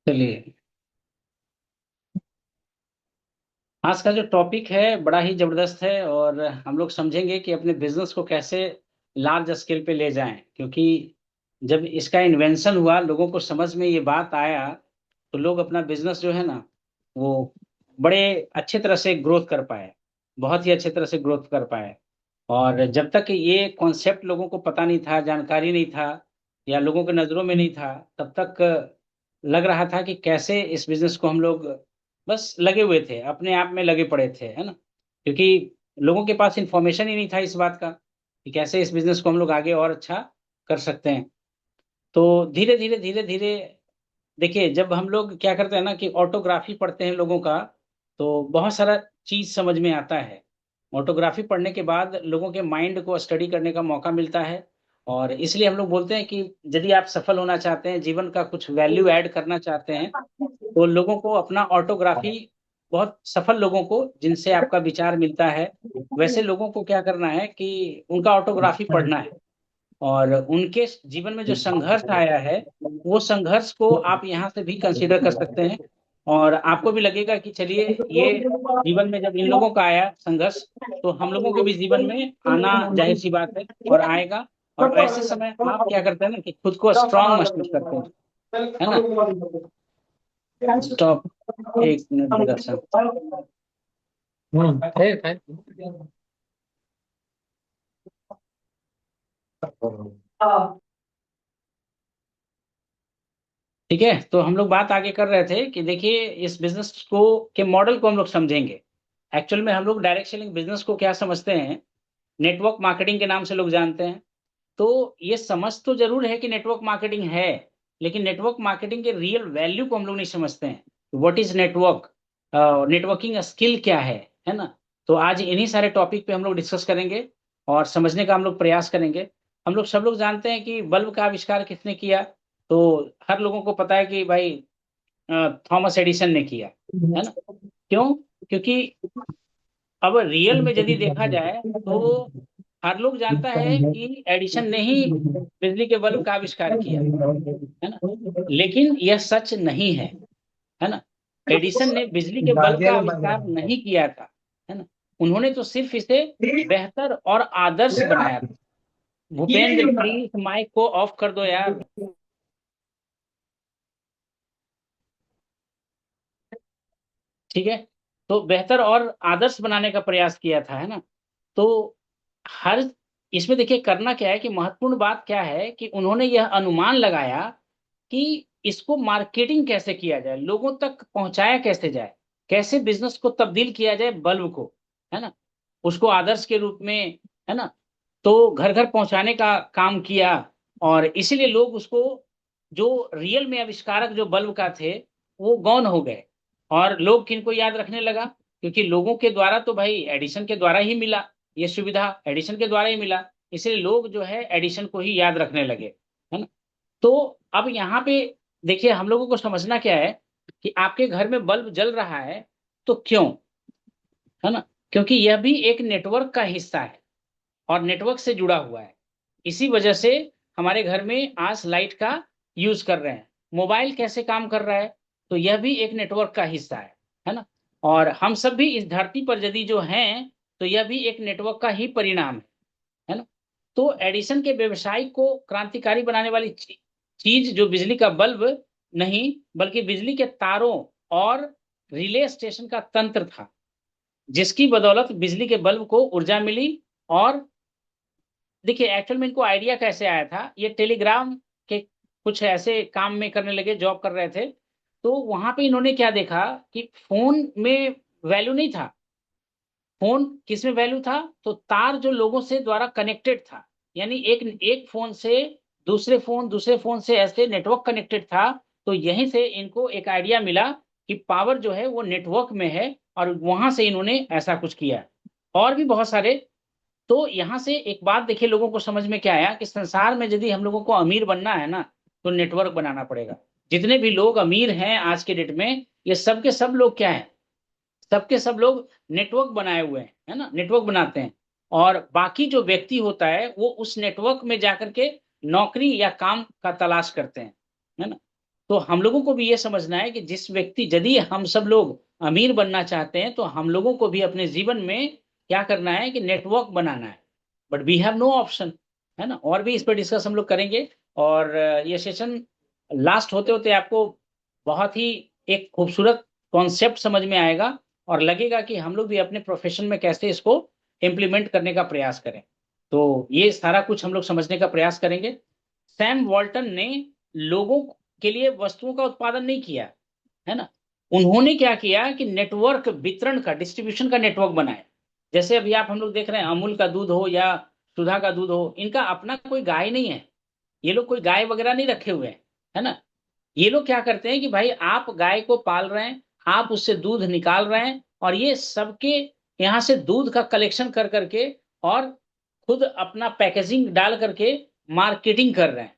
चलिए। आज का जो टॉपिक है बड़ा ही जबरदस्त है और हम लोग समझेंगे कि अपने बिजनेस को कैसे लार्ज स्केल पे ले जाएं, क्योंकि जब इसका इन्वेंशन हुआ लोगों को समझ में ये बात आया तो लोग अपना बिजनेस जो है ना वो बड़े अच्छे तरह से ग्रोथ कर पाए। बहुत ही अच्छे तरह से ग्रोथ कर पाए। और जब तक ये कॉन्सेप्ट लोगों को पता नहीं था, जानकारी नहीं था या लोगों के नजरों में नहीं था, तब तक लग रहा था कि कैसे इस बिजनेस को हम लोग बस लगे हुए थे, अपने आप में लगे पड़े थे, है ना। क्योंकि लोगों के पास इंफॉर्मेशन ही नहीं था इस बात का कि कैसे इस बिजनेस को हम लोग आगे और अच्छा कर सकते हैं। तो धीरे धीरे धीरे धीरे देखिए, जब हम लोग क्या करते हैं ना कि ऑटोग्राफी पढ़ते हैं लोगों का, तो बहुत सारा चीज समझ में आता है। ऑटोग्राफी पढ़ने के बाद लोगों के माइंड को स्टडी करने का मौका मिलता है। और इसलिए हम लोग बोलते हैं कि यदि आप सफल होना चाहते हैं, जीवन का कुछ वैल्यू ऐड करना चाहते हैं, तो लोगों को अपना ऑटोग्राफी, बहुत सफल लोगों को जिनसे आपका विचार मिलता है, वैसे लोगों को क्या करना है कि उनका ऑटोग्राफी पढ़ना है। और उनके जीवन में जो संघर्ष आया है, वो संघर्ष को आप यहाँ से भी कंसीडर कर सकते हैं। और आपको भी लगेगा कि चलिए, ये जीवन में जब इन लोगों का आया संघर्ष, तो हम लोगों के भी जीवन में आना जाहिर सी बात है और आएगा। और ऐसे समय आप क्या करते हैं ना कि खुद को स्ट्रांग महसूस करते हैं, है ना। स्टॉप। एक मिनट दर्शन। है। ठीक है, तो हम लोग बात आगे कर रहे थे कि देखिए, इस बिजनेस को के मॉडल को हम लोग समझेंगे। एक्चुअल में हम लोग डायरेक्ट सेलिंग बिजनेस को क्या समझते हैं, नेटवर्क मार्केटिंग के नाम से लोग जानते हैं। तो ये समझ तो जरूर है कि नेटवर्क मार्केटिंग है, लेकिन नेटवर्क मार्केटिंग के रियल वैल्यू को हम लोग नहीं समझते हैं। What is network, networking skill क्या है ना। तो आज इन्हीं सारे टॉपिक पे हम लोग डिस्कस करेंगे और समझने का हम लोग प्रयास करेंगे। हम लोग सब लोग जानते हैं कि बल्ब का आविष्कार किसने किया। तो हर लोगों को पता है कि भाई थॉमस एडिसन ने किया, है ना। क्यों? क्योंकि अब रियल में यदि देखा जाए तो हर लोग जानता है कि एडिसन ने ही बिजली के बल्ब का आविष्कार किया, है ना। लेकिन यह सच नहीं है ना। एडिसन ने बिजली के बल्ब का आविष्कार नहीं किया था, है ना। उन्होंने तो सिर्फ इसे बेहतर और आदर्श बनाया था। भूपेंद्र प्लीज माइक को ऑफ कर दो यार। ठीक है। तो बेहतर और आदर्श बनाने का प्रयास किया था, है ना। तो हर इसमें देखिए करना क्या है कि महत्वपूर्ण बात क्या है कि उन्होंने यह अनुमान लगाया कि इसको मार्केटिंग कैसे किया जाए, लोगों तक पहुंचाया कैसे जाए, कैसे बिजनेस को तब्दील किया जाए बल्ब को, है ना, उसको आदर्श के रूप में, है ना। तो घर घर पहुंचाने का काम किया। और इसीलिए लोग उसको, जो रियल में आविष्कारक जो बल्ब का थे, वो गौन हो गए। और लोग किनको याद रखने लगा, क्योंकि लोगों के द्वारा तो भाई एडिशन के द्वारा ही मिला, ये सुविधा एडिशन के द्वारा ही मिला। इसलिए लोग जो है एडिशन को ही याद रखने लगे, है ना। तो अब यहाँ पे देखिए, हम लोगों को समझना क्या है कि आपके घर में बल्ब जल रहा है, तो क्यों, है ना। क्योंकि यह भी एक नेटवर्क का हिस्सा है और नेटवर्क से जुड़ा हुआ है। इसी वजह से हमारे घर में आज लाइट का यूज कर रहे हैं। मोबाइल कैसे काम कर रहा है, तो यह भी एक नेटवर्क का हिस्सा है ना। और हम सब भी इस धरती पर यदि जो हैं, तो यह भी एक नेटवर्क का ही परिणाम है ना। तो एडिसन के व्यवसाय को क्रांतिकारी बनाने वाली चीज जो बिजली का बल्ब नहीं, बल्कि बिजली के तारों और रिले स्टेशन का तंत्र था, जिसकी बदौलत बिजली के बल्ब को ऊर्जा मिली। और देखिए, एक्चुअल में इनको आइडिया कैसे आया था, ये टेलीग्राम के कुछ ऐसे काम में करने लगे, जॉब कर रहे थे। तो वहां पे इन्होंने क्या देखा कि फोन में वैल्यू नहीं था। फोन किस में वैल्यू था, तो तार जो लोगों से द्वारा कनेक्टेड था, यानी एक एक फोन से दूसरे फोन से ऐसे नेटवर्क कनेक्टेड था। तो यहीं से इनको एक आइडिया मिला कि पावर जो है वो नेटवर्क में है, और वहां से इन्होंने ऐसा कुछ किया। और भी बहुत सारे। तो यहां से एक बात देखिए, लोगों को समझ में क्या आया कि संसार में यदि हम लोगों को अमीर बनना है ना, तो नेटवर्क बनाना पड़ेगा। जितने भी लोग अमीर हैं आज के डेट में, ये सब के सब लोग क्या है, सबके सब लोग नेटवर्क बनाए हुए हैं, है ना, नेटवर्क बनाते हैं। और बाकी जो व्यक्ति होता है वो उस नेटवर्क में जाकर के नौकरी या काम का तलाश करते हैं, है ना। तो हम लोगों को भी ये समझना है कि जिस व्यक्ति, यदि हम सब लोग अमीर बनना चाहते हैं तो हम लोगों को भी अपने जीवन में क्या करना है कि नेटवर्क बनाना है, but we have no option, है ना। और भी इस पर डिस्कस हम लोग करेंगे, और ये सेशन लास्ट होते होते आपको बहुत ही एक खूबसूरत कॉन्सेप्ट समझ में आएगा, और लगेगा कि हम लोग भी अपने प्रोफेशन में कैसे इसको इम्प्लीमेंट करने का प्रयास करें। तो ये सारा कुछ हम लोग समझने का प्रयास करेंगे। सैम वॉल्टन ने लोगों के लिए वस्तुओं का उत्पादन नहीं किया, है ना। उन्होंने क्या किया कि नेटवर्क, वितरण का, डिस्ट्रीब्यूशन का नेटवर्क बनाया। जैसे अभी आप हम लोग देख रहे हैं, अमूल का दूध हो या सुधा का दूध हो, इनका अपना कोई गाय नहीं है, ये लोग कोई गाय वगैरह नहीं रखे हुए हैं, है ना। ये लोग क्या करते हैं कि भाई आप गाय को पाल रहे हैं, आप उससे दूध निकाल रहे हैं, और ये सबके यहाँ से दूध का कलेक्शन कर करके और खुद अपना पैकेजिंग डाल करके मार्केटिंग कर रहे हैं।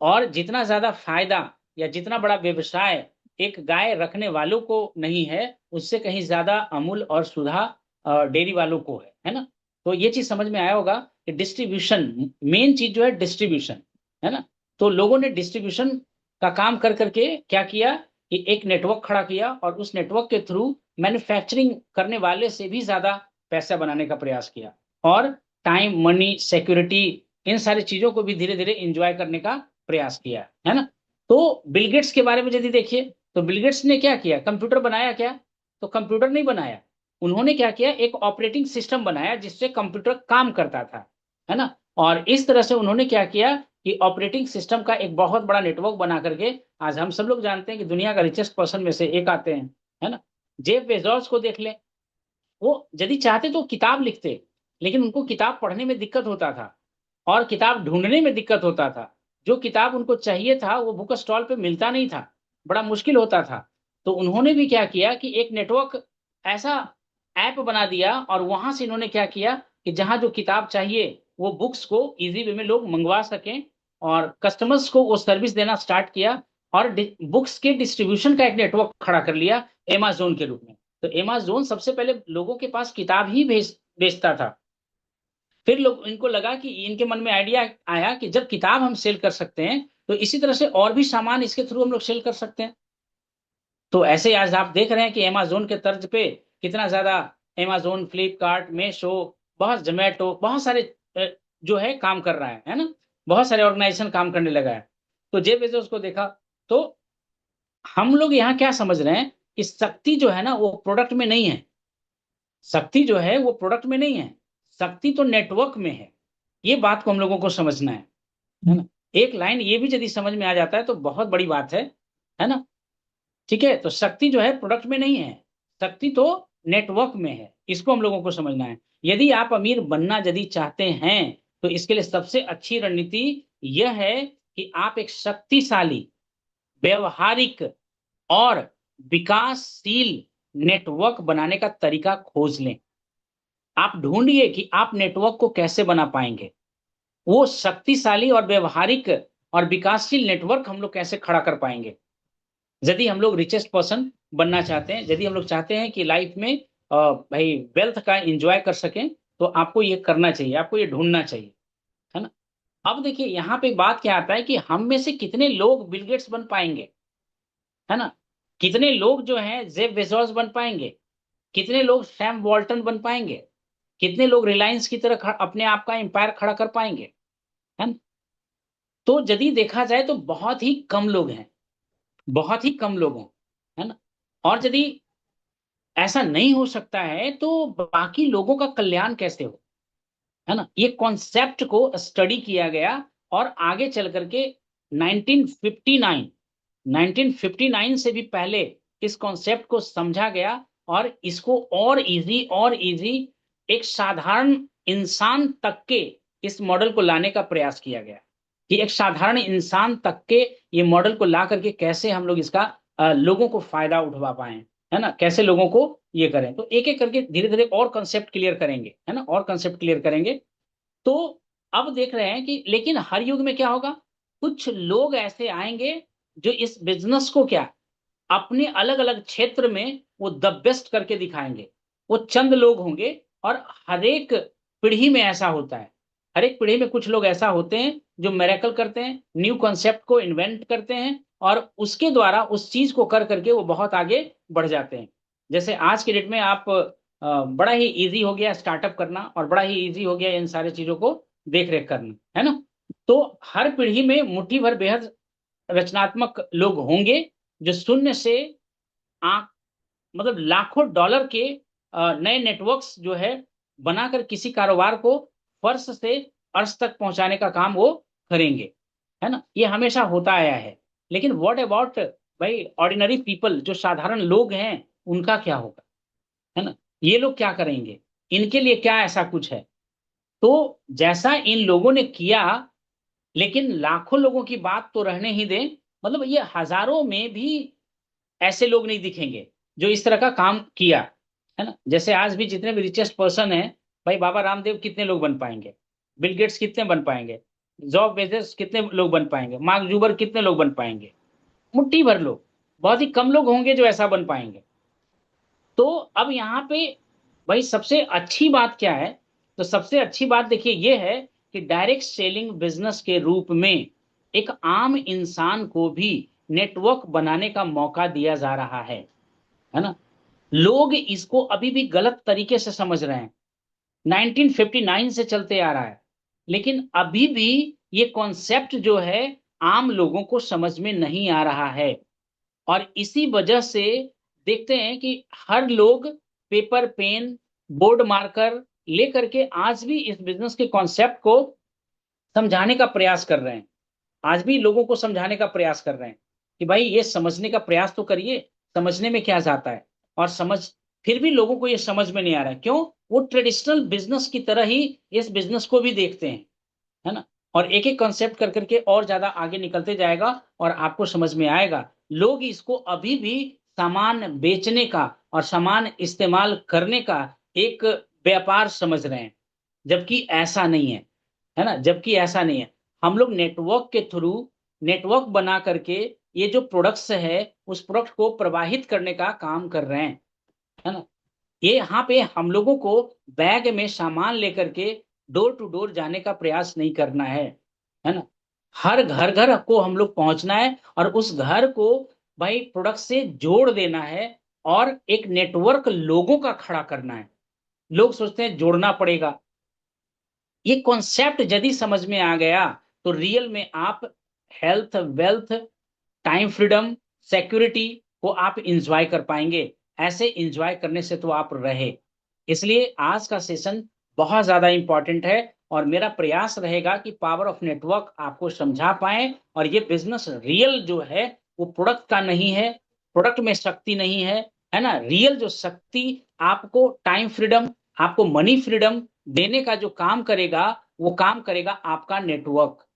और जितना ज्यादा फायदा या जितना बड़ा व्यवसाय एक गाय रखने वालों को नहीं है, उससे कहीं ज्यादा अमूल और सुधा डेयरी वालों को है ना। तो ये चीज समझ में आया होगा कि डिस्ट्रीब्यूशन, मेन चीज जो है डिस्ट्रीब्यूशन, है ना। तो लोगों ने डिस्ट्रीब्यूशन का काम कर करके क्या किया कि एक नेटवर्क खड़ा किया, और उस नेटवर्क के थ्रू मैन्युफैक्चरिंग करने वाले से भी ज्यादा पैसा बनाने का प्रयास किया, और टाइम, मनी, सिक्योरिटी, इन सारी चीजों को भी धीरे धीरे इंजॉय करने का प्रयास किया, है ना। तो बिल गेट्स के बारे में यदि देखिए, तो बिल गेट्स ने क्या किया, कंप्यूटर बनाया क्या, तो कंप्यूटर नहीं बनाया। उन्होंने क्या किया, एक ऑपरेटिंग सिस्टम बनाया जिससे कंप्यूटर काम करता था, है ना। और इस तरह से उन्होंने क्या किया कि ऑपरेटिंग सिस्टम का एक बहुत बड़ा नेटवर्क बना करके आज हम सब लोग जानते हैं कि दुनिया का रिचेस्ट पर्सन में से एक आते हैं, है ना। जेफ बेजोस को देख लें, वो यदि चाहते तो किताब लिखते, लेकिन उनको किताब पढ़ने में दिक्कत होता था, और किताब ढूंढने में दिक्कत होता था। जो किताब उनको चाहिए था वो बुक स्टॉल पे मिलता नहीं था, बड़ा मुश्किल होता था। तो उन्होंने भी क्या किया कि एक नेटवर्क, ऐसा ऐप बना दिया, और वहां से इन्होंने क्या किया कि जहां जो किताब चाहिए वो बुक्स को इजी वे में लोग मंगवा सकें, और कस्टमर्स को वो सर्विस देना स्टार्ट किया, और बुक्स के डिस्ट्रीब्यूशन का एक नेटवर्क खड़ा कर लिया एमेजोन के रूप में। तो एमेजोन सबसे पहले लोगों के पास किताब ही बेचता था। फिर लोग, इनको लगा कि इनके मन में आइडिया आया कि जब किताब हम सेल कर सकते हैं तो इसी तरह से और भी सामान इसके थ्रू हम लोग सेल कर सकते हैं। तो ऐसे आज आप देख रहे हैं कि अमेजोन के तर्ज पे कितना ज्यादा अमेजोन, फ्लिपकार्ट, मीशो, बहुत जोमेटो, बहुत सारे जो है काम कर रहा है ना। बहुत सारे ऑर्गेनाइजेशन काम करने लगा है। तो जेफ बेजोस को देखा। तो हम लोग यहाँ क्या समझ रहे हैं कि शक्ति जो है ना वो प्रोडक्ट में नहीं है, शक्ति जो है वो प्रोडक्ट में नहीं है, शक्ति तो नेटवर्क में है। ये बात को हम लोगों को समझना है ना। एक लाइन ये भी यदि समझ में आ जाता है तो बहुत बड़ी बात है ना। ठीक है, तो शक्ति जो है प्रोडक्ट में नहीं है, शक्ति तो नेटवर्क में है, इसको हम लोगों को समझना है। यदि आप अमीर बनना यदि चाहते हैं तो इसके लिए सबसे अच्छी रणनीति यह है कि आप एक शक्तिशाली, व्यवहारिक और विकासशील नेटवर्क बनाने का तरीका खोज लें। आप ढूंढिए कि आप नेटवर्क को कैसे बना पाएंगे, वो शक्तिशाली और व्यवहारिक और विकासशील नेटवर्क हम लोग कैसे खड़ा कर पाएंगे। यदि हम लोग रिचेस्ट पर्सन बनना चाहते हैं, यदि हम लोग चाहते हैं कि लाइफ में भाई वेल्थ का एंजॉय कर सकें, तो आपको ये करना चाहिए, आपको ये ढूंढना चाहिए, है ना। अब देखिए यहाँ पे बात क्या आता है कि हम में से कितने लोग बिल गेट्स बन पाएंगे, है ना। कितने लोग जो हैं जेफ बेजोस बन पाएंगे, कितने लोग सैम वॉल्टन बन पाएंगे, कितने लोग रिलायंस की तरह अपने आप का एम्पायर खड़ा कर पाएंगे, है ना। तो यदि देखा जाए तो बहुत ही कम लोग हैं, बहुत ही कम लोग हैं, है ना। और यदि ऐसा नहीं हो सकता है तो बाकी लोगों का कल्याण कैसे हो, है ना। ये कॉन्सेप्ट को स्टडी किया गया, और आगे चल करके 1959 1959 से भी पहले इस कॉन्सेप्ट को समझा गया, और इसको और इजी एक साधारण इंसान तक के इस मॉडल को लाने का प्रयास किया गया कि एक साधारण इंसान तक के ये मॉडल को ला करके कैसे हम लोग इसका लोगों को फायदा उठवा पाए, है ना, कैसे लोगों को ये करें। तो एक एक करके धीरे धीरे और कंसेप्ट क्लियर करेंगे, है ना, और कंसेप्ट क्लियर करेंगे। तो अब देख रहे हैं कि लेकिन हर युग में क्या होगा, कुछ लोग ऐसे आएंगे जो इस बिजनेस को क्या अपने अलग अलग क्षेत्र में वो द बेस्ट करके दिखाएंगे। वो चंद लोग होंगे, और हर एक पीढ़ी में ऐसा होता है। हर एक पीढ़ी में कुछ लोग ऐसा होते हैं जो मेरेकल करते हैं, न्यू कॉन्सेप्ट को इन्वेंट करते हैं, और उसके द्वारा उस चीज को कर करके वो बहुत आगे बढ़ जाते हैं। जैसे आज के डेट में आप बड़ा ही इजी हो गया स्टार्टअप करना, और बड़ा ही इजी हो गया इन सारी चीजों को देख रेख करना, है ना। तो हर पीढ़ी में मुट्ठी भर बेहद रचनात्मक लोग होंगे जो शून्य से आंख, मतलब लाखों डॉलर के नए नेटवर्क्स जो है बनाकर किसी कारोबार को फर्श से अर्श तक पहुंचाने का काम वो करेंगे, है ना। ये हमेशा होता आया है। लेकिन व्हाट अबाउट भाई ऑर्डिनरी पीपल, जो साधारण लोग हैं, उनका क्या होगा, है ना। ये लोग क्या करेंगे, इनके लिए क्या ऐसा कुछ है। तो जैसा इन लोगों ने किया, लेकिन लाखों लोगों की बात तो रहने ही दें, मतलब ये हजारों में भी ऐसे लोग नहीं दिखेंगे जो इस तरह का काम किया, है ना। जैसे आज भी जितने भी रिचेस्ट पर्सन हैं, भाई बाबा रामदेव कितने लोग बन पाएंगे, बिल गेट्स कितने बन पाएंगे, जॉब बेजोस कितने लोग बन पाएंगे, मार्क जूबर कितने लोग बन पाएंगे, मुट्ठी भर लोग। बहुत ही कम लोग होंगे जो ऐसा बन पाएंगे। तो अब यहाँ पे भाई सबसे अच्छी बात क्या है, तो सबसे अच्छी बात देखिए ये है कि डायरेक्ट सेलिंग बिजनेस के रूप में एक आम इंसान को भी नेटवर्क बनाने का मौका दिया जा रहा है ना। लोग इसको अभी भी गलत तरीके से समझ रहे हैं, 1959 से चलते आ रहा है, लेकिन अभी भी ये कॉन्सेप्ट जो है आम लोगों को समझ में नहीं आ रहा है। और इसी वजह से देखते हैं कि हर लोग पेपर पेन बोर्ड मार्कर लेकर के आज भी इस बिजनेस के कॉन्सेप्ट को समझाने का प्रयास कर रहे हैं। आज भी लोगों को समझाने का प्रयास कर रहे हैं कि भाई ये समझने का प्रयास तो करिए, समझने में क्या जाता है। और समझ, फिर भी लोगों को ये समझ में नहीं आ रहा है, क्यों? वो ट्रेडिशनल बिजनेस की तरह ही इस बिजनेस को भी देखते हैं, है ना। और एक एक कॉन्सेप्ट कर करके और ज्यादा आगे निकलते जाएगा, और आपको समझ में आएगा लोग इसको अभी भी सामान बेचने का और सामान इस्तेमाल करने का एक व्यापार समझ रहे हैं, जबकि ऐसा नहीं है ना, जबकि ऐसा नहीं है। हम लोग नेटवर्क के थ्रू, नेटवर्क बना करके ये जो प्रोडक्ट्स है उस प्रोडक्ट को प्रवाहित करने का काम कर रहे हैं, है ना। ये यहाँ पे हम लोगों को बैग में सामान लेकर के डोर टू डोर जाने का प्रयास नहीं करना है ना। हर घर घर को हम लोग पहुंचना है, और उस घर को भाई प्रोडक्ट से जोड़ देना है, और एक नेटवर्क लोगों का खड़ा करना है। लोग सोचते हैं जोड़ना पड़ेगा, ये कॉन्सेप्ट यदि समझ में आ गया तो रियल में आप health, wealth, time freedom, security को आप इंजॉय कर पाएंगे। ऐसे इंजॉय करने से तो आप रहे। इसलिए आज का सेशन बहुत ज्यादा इंपॉर्टेंट है, और मेरा प्रयास रहेगा कि पावर ऑफ नेटवर्क आपको समझा पाए, और ये बिजनेस रियल जो है वो प्रोडक्ट का नहीं है, प्रोडक्ट में शक्ति नहीं है ना। रियल जो शक्ति आपको टाइम फ्रीडम, आपको मनी फ्रीडम देने का जो काम करेगा, वो काम करेगा आपका नेटवर्क,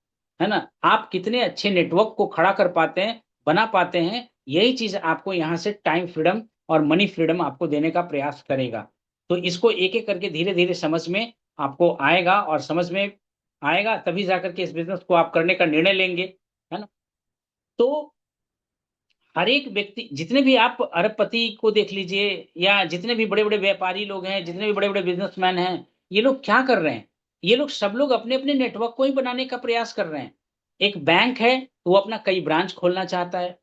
है ना। आप कितने अच्छे नेटवर्क को खड़ा कर पाते हैं, बना पाते हैं, यही चीज आपको यहाँ से टाइम फ्रीडम और मनी फ्रीडम आपको देने का प्रयास करेगा। तो इसको एक एक करके धीरे धीरे समझ में आपको आएगा, और समझ में आएगा तभी जाकर के इस बिजनेस को आप करने का निर्णय लेंगे, है ना। तो हर एक व्यक्ति, जितने भी आप अरबपति को देख लीजिए, या जितने भी बड़े बड़े व्यापारी लोग हैं, जितने भी बड़े बड़े बिजनेसमैन हैं, ये लोग क्या कर रहे हैं? ये लोग सब लोग अपने अपने नेटवर्क को ही बनाने का प्रयास कर रहे हैं। एक बैंक है तो वो अपना कई ब्रांच खोलना चाहता है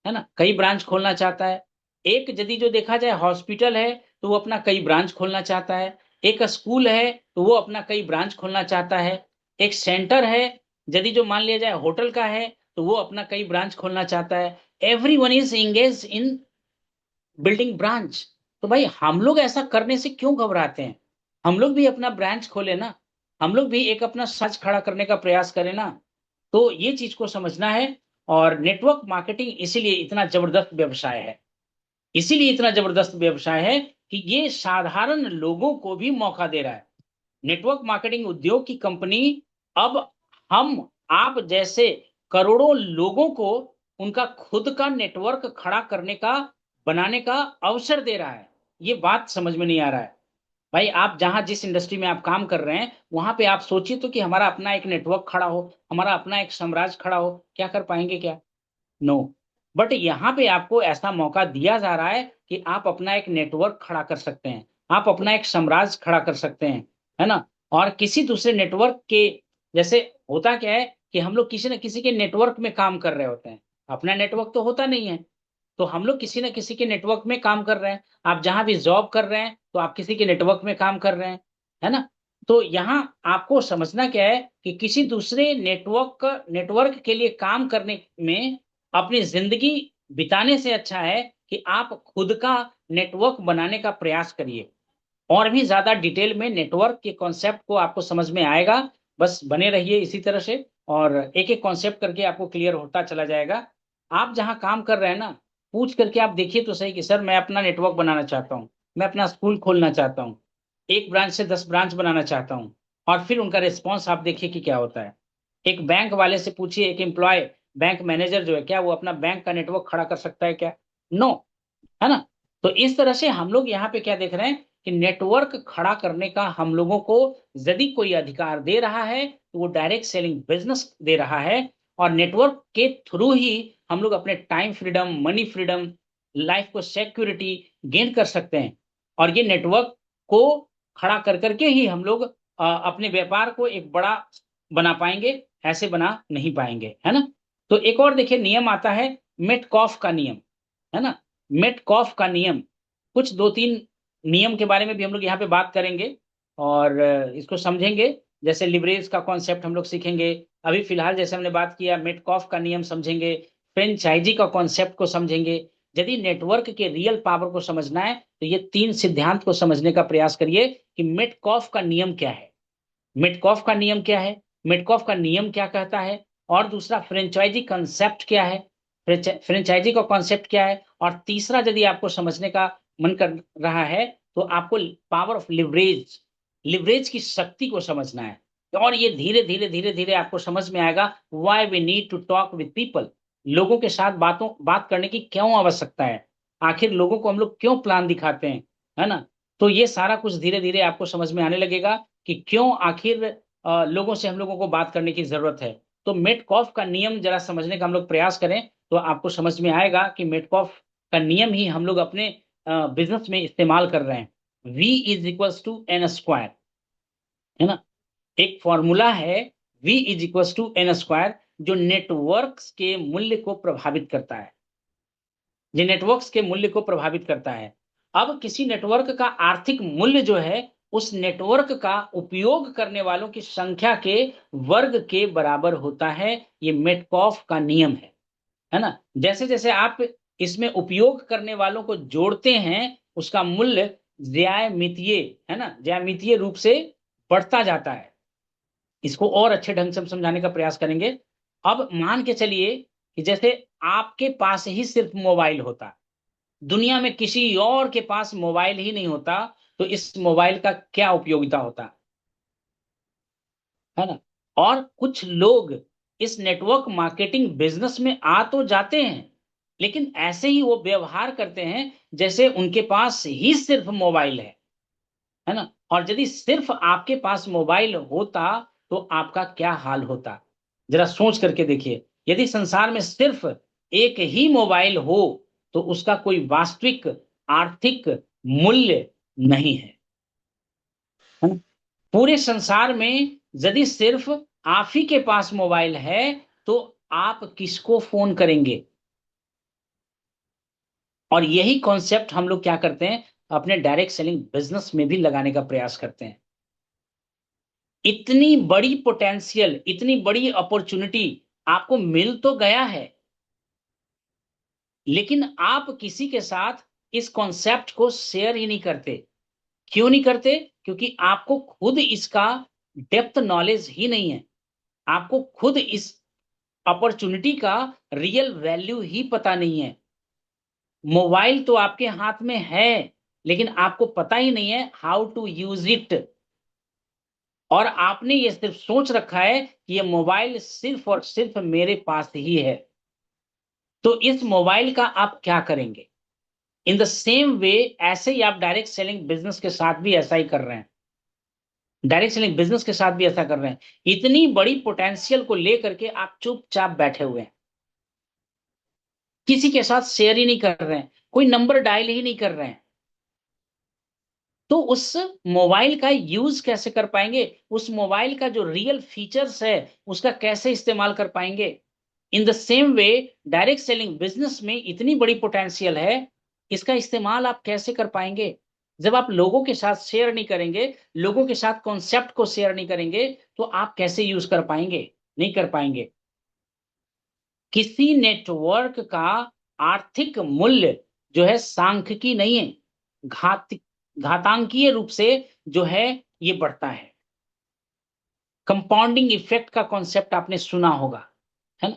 ना, कई ब्रांच खोलना चाहता है। एक यदि जो देखा जाए हॉस्पिटल है तो वो अपना कई ब्रांच खोलना चाहता है। एक स्कूल है तो वो अपना कई ब्रांच खोलना चाहता है। एक सेंटर है, यदि जो मान लिया जाए होटल का है, तो वो अपना कई ब्रांच खोलना चाहता है। Everyone is engage in building branch. तो भाई हम लोग ऐसा करने से क्यों घबराते हैं? हम लोग भी अपना ब्रांच खोले ना, हम लोग भी एक अपना सच खड़ा करने का प्रयास करें ना। तो ये चीज को समझना है। और नेटवर्क मार्केटिंग इसीलिए इतना जबरदस्त व्यवसाय है, इसीलिए इतना जबरदस्त व्यवसाय है कि ये साधारण लोगों को भी मौका दे रहा है। नेटवर्क मार्केटिंग उद्योग की कंपनी अब हम आप जैसे करोड़ों लोगों को उनका खुद का नेटवर्क खड़ा करने का, बनाने का अवसर दे रहा है। ये बात समझ में नहीं आ रहा है। भाई आप जहां जिस इंडस्ट्री में आप काम कर रहे हैं, वहां पे आप सोचिए तो कि हमारा अपना एक नेटवर्क खड़ा हो, हमारा अपना एक साम्राज्य खड़ा हो, क्या कर पाएंगे क्या? नो। बट यहाँ पे आपको ऐसा मौका दिया जा रहा है कि आप अपना एक नेटवर्क खड़ा कर सकते हैं, आप अपना एक साम्राज्य खड़ा कर सकते हैं, है ना। और किसी दूसरे नेटवर्क के, जैसे होता क्या है कि हम लोग किसी न किसी के नेटवर्क में काम कर रहे होते हैं, अपना नेटवर्क तो होता नहीं है, तो हम लोग किसी न किसी के नेटवर्क में काम कर रहे हैं। आप जहां भी जॉब कर रहे हैं तो आप किसी के नेटवर्क में काम कर रहे हैं, है ना। तो यहाँ आपको समझना क्या है कि किसी दूसरे नेटवर्क के लिए काम करने में अपनी जिंदगी बिताने से अच्छा है कि आप खुद का नेटवर्क बनाने का प्रयास करिए। और भी ज्यादा डिटेल में नेटवर्क के कॉन्सेप्ट को आपको समझ में आएगा, बस बने रहिए इसी तरह से, और एक एक कॉन्सेप्ट करके आपको क्लियर होता चला जाएगा। आप जहां काम कर रहे हैं ना, पूछ करके आप देखिए तो सही कि सर मैं अपना नेटवर्क बनाना चाहता हूँ, मैं अपना स्कूल खोलना चाहता हूँ, एक ब्रांच से 10 ब्रांच बनाना चाहता हूँ। और फिर उनका रिस्पॉन्स आप देखिए कि क्या होता है। एक बैंक वाले से पूछिए, एक एम्प्लॉय, बैंक मैनेजर जो है, क्या वो अपना बैंक का नेटवर्क खड़ा कर सकता है क्या? नो, है ना। तो इस तरह से हम लोग यहाँ पे क्या देख रहे हैं कि नेटवर्क खड़ा करने का हम लोगों को यदि कोई अधिकार दे रहा है तो वो डायरेक्ट सेलिंग बिजनेस दे रहा है। और नेटवर्क के थ्रू ही हम लोग अपने time freedom, money freedom, life को सिक्योरिटी गेन कर सकते हैं। और ये नेटवर्क को खड़ा कर करके ही हम लोग अपने व्यापार को एक बड़ा बना पाएंगे, ऐसे बना नहीं पाएंगे, है ना। तो एक और देखिए नियम आता है, मेटकॉफ का नियम, है ना। मेटकॉफ का नियम, कुछ दो तीन नियम के बारे में भी हम लोग यहाँ पे बात करेंगे और इसको समझेंगे। जैसे लिवरेज का कॉन्सेप्ट हम लोग सीखेंगे, अभी फिलहाल जैसे हमने बात किया मेटकॉफ का नियम समझेंगे, फ्रेंचाइजी का कॉन्सेप्ट को समझेंगे। यदि नेटवर्क के रियल पावर को समझना है तो ये तीन सिद्धांत को समझने का प्रयास करिए कि मेटकॉफ का नियम क्या है, मिटकॉफ का नियम क्या है, मिटकॉफ का नियम क्या कहता है, और दूसरा फ्रेंचाइजी कंसेप्ट क्या है, फ्रेंचाइजी का कॉन्सेप्ट क्या है, और तीसरा यदि आपको समझने का मन कर रहा है तो आपको पावर ऑफ लिवरेज, लिवरेज की शक्ति को समझना है। और ये धीरे धीरे धीरे धीरे आपको समझ में आएगा why we need to talk with people, लोगों के साथ बात करने की क्यों आवश्यकता है, आखिर लोगों को हम लोग क्यों प्लान दिखाते हैं, है ना। तो ये सारा कुछ धीरे धीरे आपको समझ में आने लगेगा कि क्यों आखिर लोगों से हम लोगों को बात करने की जरूरत है। तो मेटकॉफ का नियम जरा समझने का हम लोग प्रयास करें तो आपको समझ में आएगा कि मेटकॉफ का नियम ही हम लोग अपने बिजनेस में इस्तेमाल कर रहे हैं। V = N², है ना। एक फॉर्मूला है V = N², जो नेटवर्क्स के मूल्य को प्रभावित करता है, जो नेटवर्क्स के मूल्य को प्रभावित करता है। अब किसी नेटवर्क का आर्थिक मूल्य जो है उस नेटवर्क का उपयोग करने वालों की संख्या के वर्ग के बराबर होता है। ये मेटकॉफ का नियम है ना। जैसे जैसे आप इसमें उपयोग करने वालों को जोड़ते हैं उसका मूल्य ज्यामितीय, है ना, ज्यामितीय रूप से बढ़ता जाता है। इसको और अच्छे ढंग से हम समझाने का प्रयास करेंगे। अब मान के चलिए कि जैसे आपके पास ही सिर्फ मोबाइल होता, दुनिया में किसी और के पास मोबाइल ही नहीं होता, तो इस मोबाइल का क्या उपयोगिता होता, है ना। और कुछ लोग इस नेटवर्क मार्केटिंग बिजनेस में आ तो जाते हैं, लेकिन ऐसे ही वो व्यवहार करते हैं जैसे उनके पास ही सिर्फ मोबाइल है ना। और यदि सिर्फ आपके पास मोबाइल होता तो आपका क्या हाल होता, जरा सोच करके देखिए। यदि संसार में सिर्फ एक ही मोबाइल हो तो उसका कोई वास्तविक आर्थिक मूल्य नहीं है ना। पूरे संसार में यदि सिर्फ आप ही के पास मोबाइल है तो आप किसको फोन करेंगे? और यही कॉन्सेप्ट हम लोग क्या करते हैं, अपने डायरेक्ट सेलिंग बिजनेस में भी लगाने का प्रयास करते हैं। इतनी बड़ी पोटेंशियल, इतनी बड़ी अपॉर्चुनिटी आपको मिल तो गया है, लेकिन आप किसी के साथ इस कॉन्सेप्ट को शेयर ही नहीं करते। क्यों नहीं करते? क्योंकि आपको खुद इसका डेप्थ नॉलेज ही नहीं है, आपको खुद इस अपॉर्चुनिटी का रियल वैल्यू ही पता नहीं है। मोबाइल तो आपके हाथ में है, लेकिन आपको पता ही नहीं है हाउ टू यूज इट। और आपने ये सिर्फ सोच रखा है कि ये मोबाइल सिर्फ और सिर्फ मेरे पास ही है, तो इस मोबाइल का आप क्या करेंगे? इन द सेम वे ऐसे ही आप डायरेक्ट सेलिंग बिजनेस के साथ भी ऐसा ही कर रहे हैं, डायरेक्ट सेलिंग बिजनेस के साथ भी ऐसा कर रहे हैं। इतनी बड़ी पोटेंशियल को लेकर के आप चुपचाप बैठे हुए हैं, किसी के साथ शेयर ही नहीं कर रहे हैं, कोई नंबर डायल ही नहीं कर रहे हैं। तो उस मोबाइल का यूज कैसे कर पाएंगे, उस मोबाइल का जो रियल फीचर्स है उसका कैसे इस्तेमाल कर पाएंगे। In the same way direct selling business में इतनी बड़ी पोटेंशियल है, इसका इस्तेमाल आप कैसे कर पाएंगे। जब आप लोगों के साथ शेयर नहीं करेंगे, लोगों के साथ कॉन्सेप्ट को शेयर नहीं करेंगे, तो आप कैसे यूज कर पाएंगे, नहीं कर पाएंगे। किसी नेटवर्क का आर्थिक मूल्य जो है सांख्यिकी नहीं है, घात घातांकीय रूप से जो है ये बढ़ता है। कंपाउंडिंग इफेक्ट का कॉन्सेप्ट आपने सुना होगा, है ना।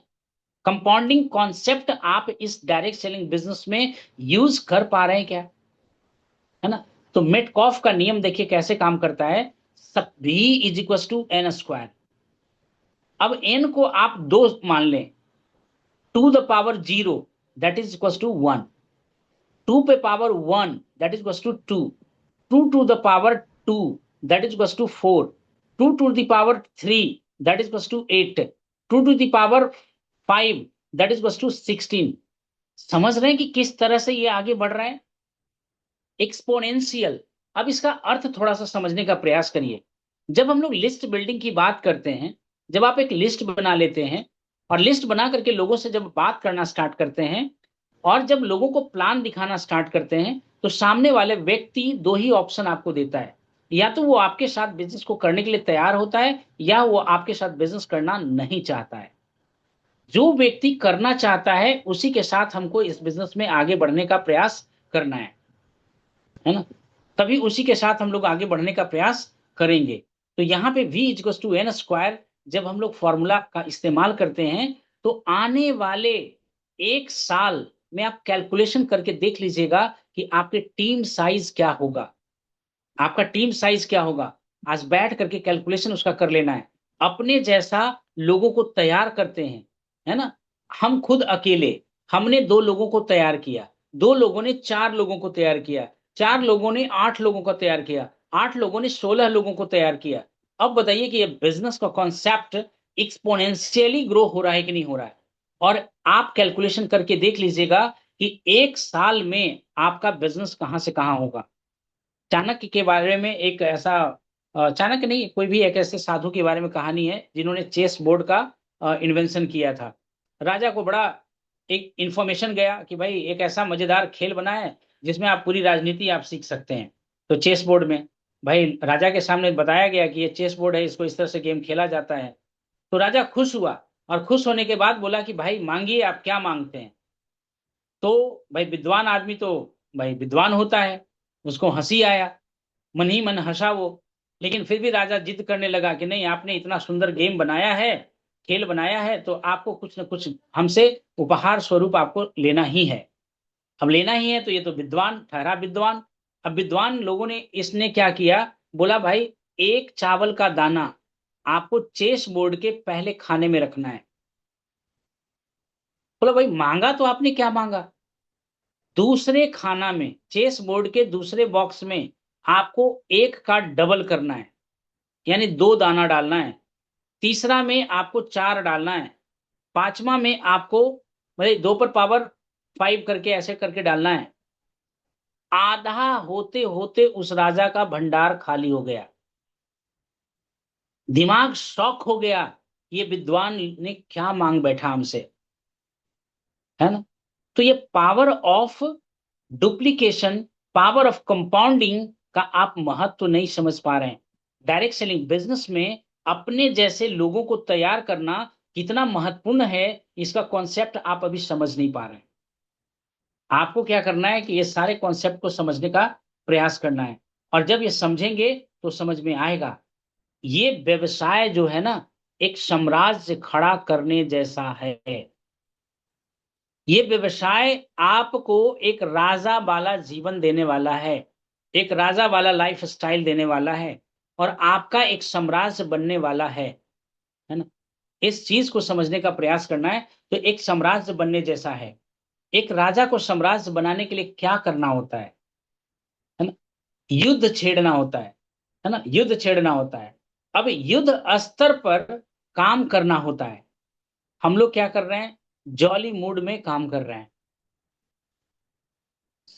कंपाउंडिंग कॉन्सेप्ट आप इस डायरेक्ट सेलिंग बिजनेस में यूज कर पा रहे हैं क्या, है ना। तो मेटकॉफ का नियम देखिए कैसे काम करता है, सब भी is equal to n square. अब एन को आप दो मान लें, two the power zero that is equal to one, two पे power one that is equal to two, two to the power two that is equal to four, two to the power three that is equal to eight, two to the power five that is equal to 16। समझ रहे हैं कि किस तरह से ये आगे बढ़ रहा है, एक्सपोनेंशियल। अब इसका अर्थ थोड़ा सा समझने का प्रयास करिए। जब हम लोग लिस्ट बिल्डिंग की बात करते हैं, जब आप एक लिस्ट बना लेते हैं और लिस्ट बना करके लोगों से जब बात करना स्टार्ट करते हैं और जब लोगों को प्लान दिखाना स्टार्ट करते हैं, तो सामने वाले व्यक्ति दो ही ऑप्शन आपको देता है, या तो वो आपके साथ बिजनेस को करने के लिए तैयार होता है या वो आपके साथ बिजनेस करना नहीं चाहता है। जो व्यक्ति करना चाहता है उसी के साथ हमको इस बिजनेस में आगे बढ़ने का प्रयास करना है ना। तभी उसी के साथ हम लोग आगे बढ़ने का प्रयास करेंगे। तो यहाँ पे v equal to n square जब हम लोग फॉर्मूला का इस्तेमाल करते हैं, तो आने वाले एक साल में आप कैलकुलेशन करके देख लीजिएगा कि आपके टीम साइज क्या होगा, आपका टीम साइज क्या होगा। आज बैठ करके कैलकुलेशन उसका कर लेना है। अपने जैसा लोगों को तैयार करते हैं, है ना। हम खुद अकेले, हमने दो लोगों को तैयार किया, दो लोगों ने चार लोगों को तैयार किया, चार लोगों ने आठ लोगों को तैयार किया, आठ लोगों ने 16 लोगों को तैयार किया। अब बताइए कि ये बिजनेस का कॉन्सेप्ट एक्सपोनेंशियली ग्रो हो रहा है कि नहीं हो रहा है। और आप कैलकुलेशन करके देख लीजिएगा कि एक साल में आपका बिजनेस कहां से कहां होगा। चाणक्य के बारे में एक ऐसा, चाणक्य नहीं, कोई भी एक ऐसे साधु के बारे में कहानी है जिन्होंने चेस बोर्ड का इन्वेंशन किया था। राजा को बड़ा एक इंफॉर्मेशन गया कि भाई एक ऐसा मजेदार खेल बना है जिसमें आप पूरी राजनीति आप सीख सकते हैं। तो चेस बोर्ड में भाई राजा के सामने बताया गया कि ये चेस बोर्ड है, इसको इस तरह से गेम खेला जाता है। तो राजा खुश हुआ और खुश होने के बाद बोला कि भाई मांगिए, आप क्या मांगते हैं। तो भाई विद्वान आदमी तो भाई विद्वान होता है, उसको हंसी आया, मन ही मन हंसा वो। लेकिन फिर भी राजा जिद करने लगा कि नहीं, आपने इतना सुंदर गेम बनाया है, खेल बनाया है, तो आपको कुछ ना कुछ हमसे उपहार स्वरूप आपको लेना ही है। अब लेना ही है तो ये तो विद्वान ठहरा विद्वान। अब विद्वान लोगों ने इसने क्या किया, बोला भाई एक चावल का दाना आपको चेस बोर्ड के पहले खाने में रखना है। बोला भाई मांगा तो आपने क्या मांगा, दूसरे खाना में चेस बोर्ड के दूसरे बॉक्स में आपको एक का डबल करना है, यानी दो दाना डालना है। तीसरा में आपको चार डालना है। पांचवा में आपको मतलब दो पर पावर फाइव करके ऐसे करके डालना है। आधा होते होते उस राजा का भंडार खाली हो गया। दिमाग शॉक हो गया, ये विद्वान ने क्या मांग बैठा हमसे, है ना। तो ये power of duplication, power of compounding का आप महत्व नहीं समझ पा रहे हैं। डायरेक्ट सेलिंग बिजनेस में अपने जैसे लोगों को तैयार करना कितना महत्वपूर्ण है, इसका कॉन्सेप्ट आप अभी समझ नहीं पा रहे हैं। आपको क्या करना है कि ये सारे कॉन्सेप्ट को समझने का प्रयास करना है, और जब ये समझेंगे तो समझ में आएगा। ये व्यवसाय जो है ना, एक साम्राज्य खड़ा करने जैसा है। ये व्यवसाय आपको एक राजा वाला जीवन देने वाला है, एक राजा वाला लाइफ स्टाइल देने वाला है, और आपका एक साम्राज्य बनने वाला है ना। इस चीज को समझने का प्रयास करना है। तो एक साम्राज्य बनने जैसा है। एक राजा को साम्राज्य बनाने के लिए क्या करना होता है ना, युद्ध छेड़ना होता है ना, युद्ध छेड़ना होता है। अब युद्ध स्तर पर काम करना होता है। हम लोग क्या कर रहे हैं, जॉली मूड में काम कर रहे हैं।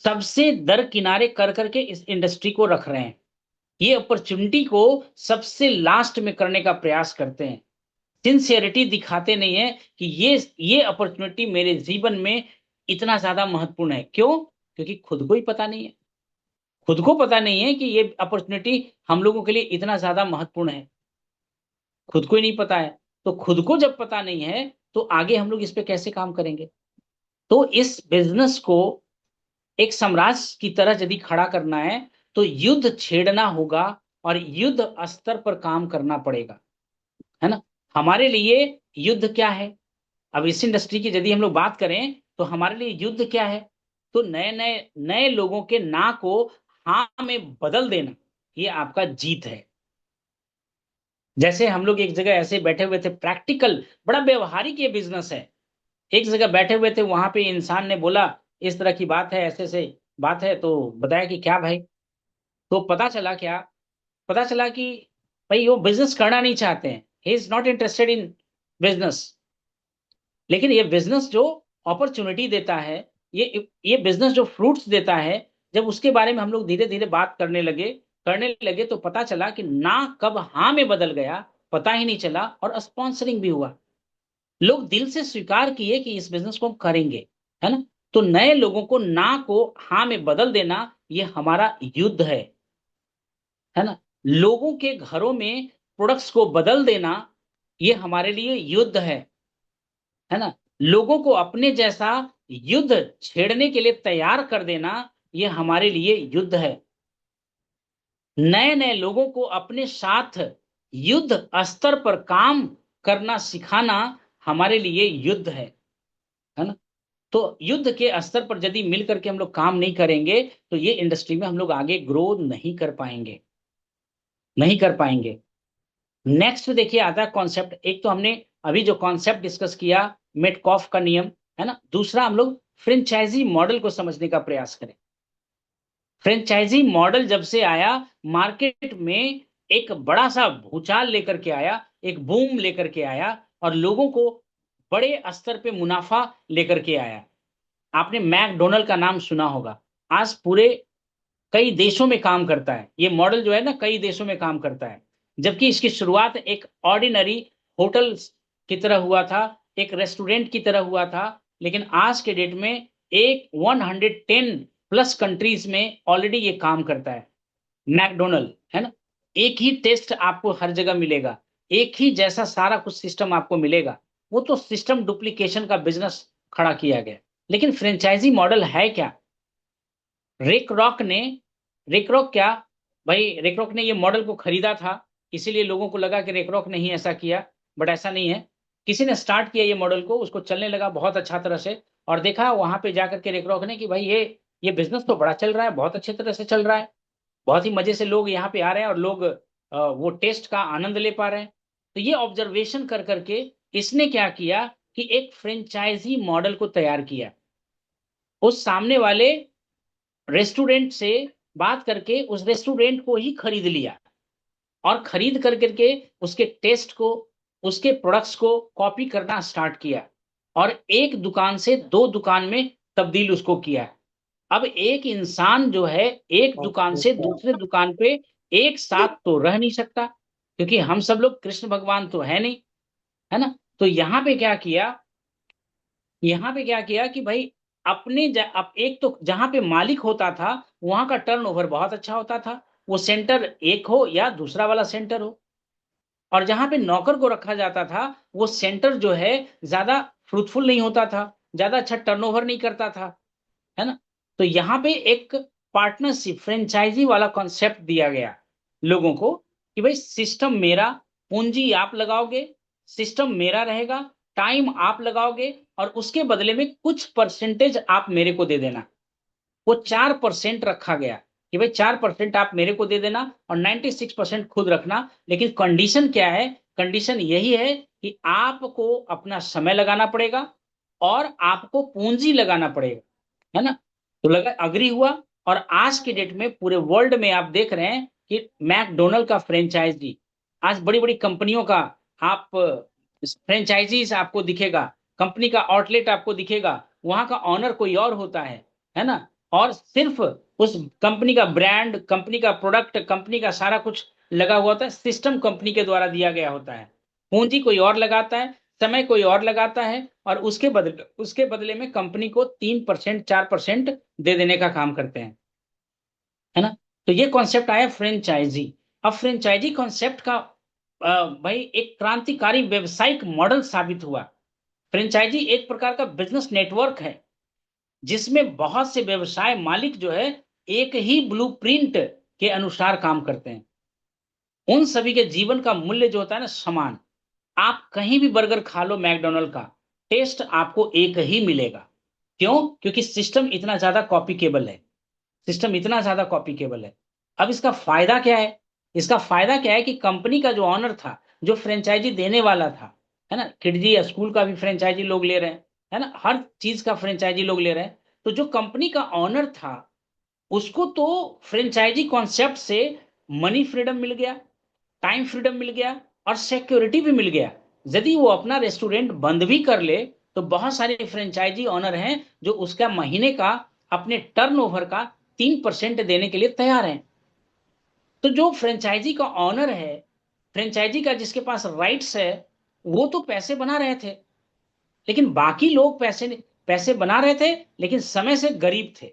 सबसे दरकिनारे कर करके इस इंडस्ट्री को रख रहे हैं। ये अपॉर्चुनिटी को सबसे लास्ट में करने का प्रयास करते हैं। सिंसियरिटी दिखाते नहीं है कि ये अपॉर्चुनिटी मेरे जीवन में इतना ज्यादा महत्वपूर्ण है। क्यों? क्योंकि खुद को ही पता नहीं है। खुद को पता नहीं है कि ये अपॉर्चुनिटी हम लोगों के लिए इतना ज्यादा महत्वपूर्ण है। खुद को ही नहीं पता है। तो खुद को जब पता नहीं है तो आगे हम लोग इस पे कैसे काम करेंगे? तो इस बिजनेस को एक साम्राज्य की तरह यदि खड़ा करना है तो युद्ध छेड़ना होगा और युद्ध स्तर पर काम करना पड़ेगा, है ना। हमारे लिए युद्ध क्या है? अब इस इंडस्ट्री की यदि हम लोग बात करें तो हमारे लिए युद्ध क्या है? तो नए नए नए लोगों के ना को हाँ में बदल देना, ये आपका जीत है। जैसे हम लोग एक जगह ऐसे बैठे हुए थे, प्रैक्टिकल, बड़ा व्यवहारिक ये बिजनेस है। एक जगह बैठे हुए थे, वहां पे इंसान ने बोला इस तरह की बात है, ऐसे से बात है, तो बताया कि क्या भाई? तो पता चला क्या? पता चला कि भाई वो बिजनेस करना नहीं चाहते हैं, he is not interested in business. लेकिन ये बिजनेस जो अपॉर्चुनिटी देता है, ये बिजनेस जो फ्रूट्स देता है, जब उसके बारे में हम लोग धीरे धीरे बात करने लगे तो पता चला कि ना कब हाँ में बदल गया, पता ही नहीं चला, और स्पॉन्सरिंग भी हुआ। लोग दिल से स्वीकार किए कि इस बिजनेस को हम करेंगे, है ना। तो नए लोगों को ना को हाँ में बदल देना, ये हमारा युद्ध है ना। लोगों के घरों में प्रोडक्ट्स को बदल देना, ये हमारे लिए युद्ध है ना। लोगों को अपने जैसा युद्ध छेड़ने के लिए तैयार कर देना, ये हमारे लिए युद्ध है। नए नए लोगों को अपने साथ युद्ध स्तर पर काम करना सिखाना हमारे लिए युद्ध है ना। तो युद्ध के स्तर पर यदि मिल करके हम लोग काम नहीं करेंगे तो ये इंडस्ट्री में हम लोग आगे ग्रो नहीं कर पाएंगे। नेक्स्ट देखिए आता है कॉन्सेप्ट। एक तो हमने अभी जो कॉन्सेप्ट डिस्कस किया, मेटकॉफ का नियम, है ना। दूसरा हम लोग फ्रेंचाइजी मॉडल को समझने का प्रयास करें। फ्रेंचाइजी मॉडल जब से आया मार्केट में, एक बड़ा सा भूचाल लेकर के आया, एक बूम लेकर के आया, और लोगों को बड़े स्तर पे मुनाफा लेकर के आया। आपने मैकडोनल्ड का नाम सुना होगा। आज पूरे कई देशों में काम करता है ये मॉडल, जो है ना, कई देशों में काम करता है। जबकि इसकी शुरुआत एक ऑर्डिनरी होटल की तरह हुआ था, एक रेस्टोरेंट की तरह हुआ था। लेकिन आज के डेट में एक 110 प्लस कंट्रीज में ऑलरेडी ये काम करता है, मैकडोनल्ड, है ना। एक ही टेस्ट आपको हर जगह मिलेगा, एक ही जैसा सारा कुछ सिस्टम आपको मिलेगा। वो तो सिस्टम डुप्लीकेशन का बिजनेस खड़ा किया गया। लेकिन फ्रेंचाइजी मॉडल है क्या? रिक रॉक ने रिक रॉक क्या भाई, रिक रॉक ने ये मॉडल को खरीदा था, इसीलिए लोगों को लगा कि रिक रॉक ने ही ऐसा किया। बट ऐसा नहीं है। किसी ने स्टार्ट किया ये मॉडल को, उसको चलने लगा बहुत अच्छा तरह से, और देखा वहां पे जाकर के रिक रॉक ने कि भाई ये बिजनेस तो बड़ा चल रहा है, बहुत अच्छे तरह से चल रहा है, बहुत ही मजे से लोग यहाँ पे आ रहे हैं, और लोग वो टेस्ट का आनंद ले पा रहे हैं। तो ये ऑब्जर्वेशन कर करके इसने क्या किया कि एक फ्रेंचाइजी मॉडल को तैयार किया। उस सामने वाले रेस्टोरेंट से बात करके उस रेस्टोरेंट को ही खरीद लिया, और खरीद कर करके उसके टेस्ट को, उसके प्रोडक्ट्स को कॉपी करना स्टार्ट किया, और एक दुकान से दो दुकान में तब्दील उसको किया। अब एक इंसान जो है एक दुकान से दूसरे दुकान पे एक साथ तो रह नहीं सकता, क्योंकि हम सब लोग कृष्ण भगवान तो है नहीं, है ना। तो यहाँ पे क्या किया कि भाई अब एक तो जहां पे मालिक होता था वहां का टर्नओवर बहुत अच्छा होता था, वो सेंटर एक हो या दूसरा वाला सेंटर हो। और जहां पे नौकर को रखा जाता था वो सेंटर जो है ज्यादा फ्रूटफुल नहीं होता था, ज्यादा अच्छा टर्नओवर नहीं करता था, है ना। तो यहाँ पे एक पार्टनरशिप फ्रेंचाइजी वाला कॉन्सेप्ट दिया गया लोगों को कि भाई सिस्टम मेरा, पूंजी आप लगाओगे, सिस्टम मेरा रहेगा, टाइम आप लगाओगे, और उसके बदले में कुछ परसेंटेज आप मेरे को दे देना। वो 4% रखा गया कि भाई 4% आप मेरे को दे देना और 96% खुद रखना। लेकिन कंडीशन क्या है? कंडीशन यही है कि आपको अपना समय लगाना पड़ेगा और आपको पूंजी लगाना पड़ेगा, है ना। तो लगा अग्री हुआ। और आज के डेट में पूरे वर्ल्ड में आप देख रहे हैं कि मैकडोनल्ड का फ्रेंचाइजी, आज बड़ी बड़ी कंपनियों का आप फ्रेंचाइजीज आपको दिखेगा, कंपनी का आउटलेट आपको दिखेगा, वहां का ऑनर कोई और होता है ना। और सिर्फ उस कंपनी का ब्रांड, कंपनी का प्रोडक्ट, कंपनी का सारा कुछ लगा हुआ होता है, सिस्टम कंपनी के द्वारा दिया गया होता है। पूंजी कोई और लगाता है, समय कोई और लगाता है, और उसके बदले में कंपनी को 3% 4% दे देने का काम करते हैं, है ना। तो ये कॉन्सेप्ट आया फ्रेंचाइजी। अब फ्रेंचाइजी कॉन्सेप्ट का भाई एक क्रांतिकारी व्यवसायिक मॉडल साबित हुआ। फ्रेंचाइजी एक प्रकार का बिजनेस नेटवर्क है जिसमें बहुत से व्यवसाय मालिक जो है एक ही ब्लूप्रिंट के अनुसार काम करते हैं। उन सभी के जीवन का मूल्य जो होता है ना समान। आप कहीं भी बर्गर खा लो मैकडोनल्ड का, टेस्ट आपको एक ही मिलेगा। क्यों? क्योंकि सिस्टम इतना ज्यादा कॉपीकेबल है। सिस्टम इतना ज्यादा कॉपीकेबल है। अब इसका फायदा क्या है? इसका फायदा क्या है कि कंपनी का जो ऑनर था, जो फ्रेंचाइजी देने वाला था, है ना, किडजी या स्कूल का भी फ्रेंचाइजी लोग ले रहे हैं, है ना, हर चीज का फ्रेंचाइजी लोग ले रहे हैं। तो जो कंपनी का ऑनर था उसको तो फ्रेंचाइजी कॉन्सेप्ट से मनी फ्रीडम मिल गया, टाइम फ्रीडम मिल गया, और सिक्योरिटी भी मिल गया। यदि वो अपना रेस्टोरेंट बंद भी कर ले तो बहुत सारे फ्रेंचाइजी ऑनर हैं जो उसका महीने का अपने टर्नओवर का 3% देने के लिए तैयार हैं। तो जो फ्रेंचाइजी का ऑनर है, फ्रेंचाइजी का जिसके पास राइट्स है, वो तो पैसे बना रहे थे, लेकिन बाकी लोग पैसे पैसे बना रहे थे लेकिन समय से गरीब थे,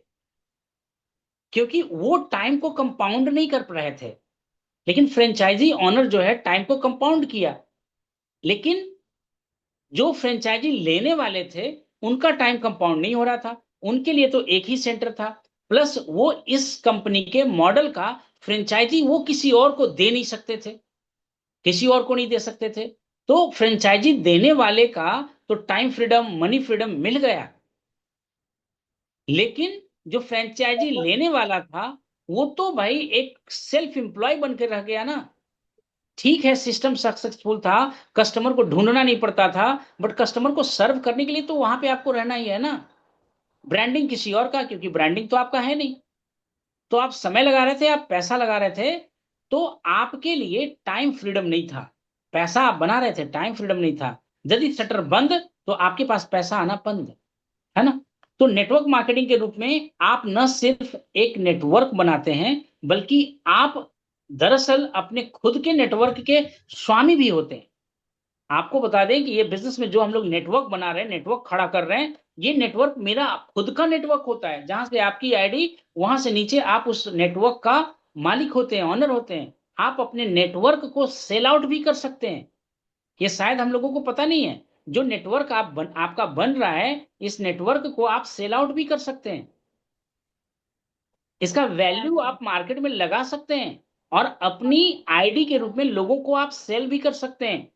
क्योंकि वो टाइम को कंपाउंड नहीं कर रहे थे। लेकिन फ्रेंचाइजी ऑनर जो है टाइम को कंपाउंड किया। लेकिन जो फ्रेंचाइजी लेने वाले थे उनका टाइम कंपाउंड नहीं हो रहा था। उनके लिए तो एक ही सेंटर था, प्लस वो इस कंपनी के मॉडल का फ्रेंचाइजी वो किसी और को दे नहीं सकते थे, किसी और को नहीं दे सकते थे। तो फ्रेंचाइजी देने वाले का तो टाइम फ्रीडम, मनी फ्रीडम मिल गया, लेकिन जो फ्रेंचाइजी लेने वाला था वो तो भाई एक सेल्फ एम्प्लॉय बन के रह गया ना। ठीक है, सिस्टम सक्सेसफुल था, कस्टमर को ढूंढना नहीं पड़ता था, बट कस्टमर को सर्व करने के लिए तो वहां पे आपको रहना ही है ना। ब्रांडिंग किसी और का, क्योंकि ब्रांडिंग तो आपका है नहीं। तो आप समय लगा रहे थे, आप पैसा लगा रहे थे, तो आपके लिए टाइम फ्रीडम नहीं था। पैसा आप बना रहे थे, टाइम फ्रीडम नहीं था। यदि शटर बंद तो आपके पास पैसा आना बंद, है ना। तो नेटवर्क मार्केटिंग के रूप में आप न सिर्फ एक नेटवर्क बनाते हैं, बल्कि आप दरअसल अपने खुद के नेटवर्क के स्वामी भी होते हैं। आपको बता दें कि ये बिजनेस में जो हम लोग नेटवर्क बना रहे हैं, नेटवर्क खड़ा कर रहे हैं, ये नेटवर्क मेरा खुद का नेटवर्क होता है, जहां से आपकी आईडी, वहां से नीचे आप उस नेटवर्क का मालिक होते हैं, ऑनर होते हैं। आप अपने नेटवर्क को सेल आउट भी कर सकते हैं। ये शायद हम लोगों को पता नहीं है। जो नेटवर्क आपका बन रहा है, इस नेटवर्क को आप सेल आउट भी कर सकते हैं। इसका वैल्यू आप मार्केट में लगा सकते हैं, और अपनी आईडी के रूप में लोगों को आप सेल भी कर सकते हैं।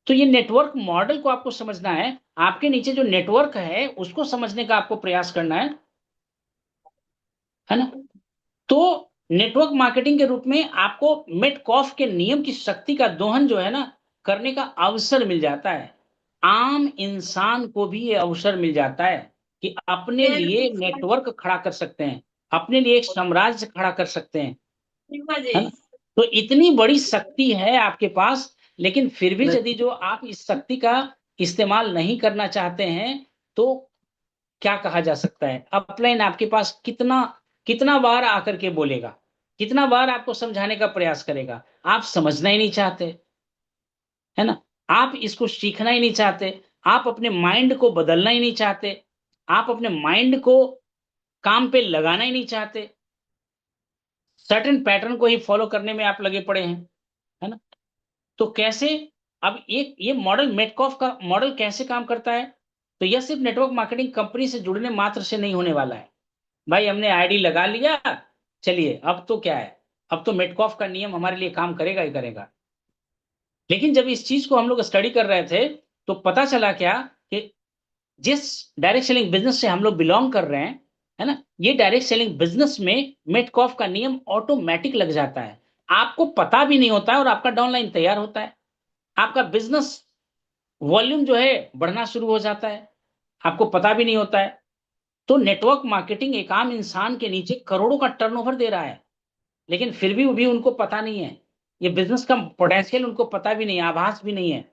तो ये नेटवर्क मॉडल को आपको समझना है। आपके नीचे जो नेटवर्क है उसको समझने का आपको प्रयास करना है ना। तो नेटवर्क मार्केटिंग के रूप में आपको मेटकॉफ के नियम की शक्ति का दोहन जो है ना करने का अवसर मिल जाता है। आम इंसान को भी ये अवसर मिल जाता है कि अपने लिए नेटवर्क खड़ा कर सकते हैं, अपने लिए एक साम्राज्य खड़ा कर सकते हैं, है ना। तो इतनी बड़ी शक्ति है आपके पास, लेकिन फिर भी यदि जो आप इस शक्ति का इस्तेमाल नहीं करना चाहते हैं, तो क्या कहा जा सकता है? अपलाइन आपके पास कितना कितना बार आकर के बोलेगा, कितना बार आपको समझाने का प्रयास करेगा? आप समझना ही नहीं चाहते, है ना। आप इसको सीखना ही नहीं चाहते, आप अपने माइंड को बदलना ही नहीं चाहते, आप अपने माइंड को काम पे लगाना ही नहीं चाहते, सर्टेन पैटर्न को ही फॉलो करने में आप लगे पड़े हैं, है ना। तो कैसे? अब एक ये मॉडल, मेटकॉफ का मॉडल कैसे काम करता है? तो यह सिर्फ नेटवर्क मार्केटिंग कंपनी से जुड़ने मात्र से नहीं होने वाला है। भाई हमने आईडी लगा लिया, चलिए अब तो क्या है, अब तो मेटकॉफ का नियम हमारे लिए काम करेगा ही करेगा। लेकिन जब इस चीज को हम लोग स्टडी कर रहे थे तो पता चला क्या कि जिस डायरेक्ट सेलिंग बिजनेस से हम लोग बिलोंग कर रहे हैं, है ना, ये डायरेक्ट सेलिंग बिजनेस में मेटकॉफ का नियम ऑटोमेटिक लग जाता है। आपको पता भी नहीं होता है और आपका डाउनलाइन तैयार होता है। आपका बिजनेस वॉल्यूम जो है बढ़ना शुरू हो जाता है, आपको पता भी नहीं होता है। तो नेटवर्क मार्केटिंग एक आम इंसान के नीचे करोड़ों का टर्नओवर दे रहा है, लेकिन फिर भी उनको पता नहीं है। ये बिजनेस का पोटेंशियल उनको पता भी नहीं है, आभास भी नहीं है,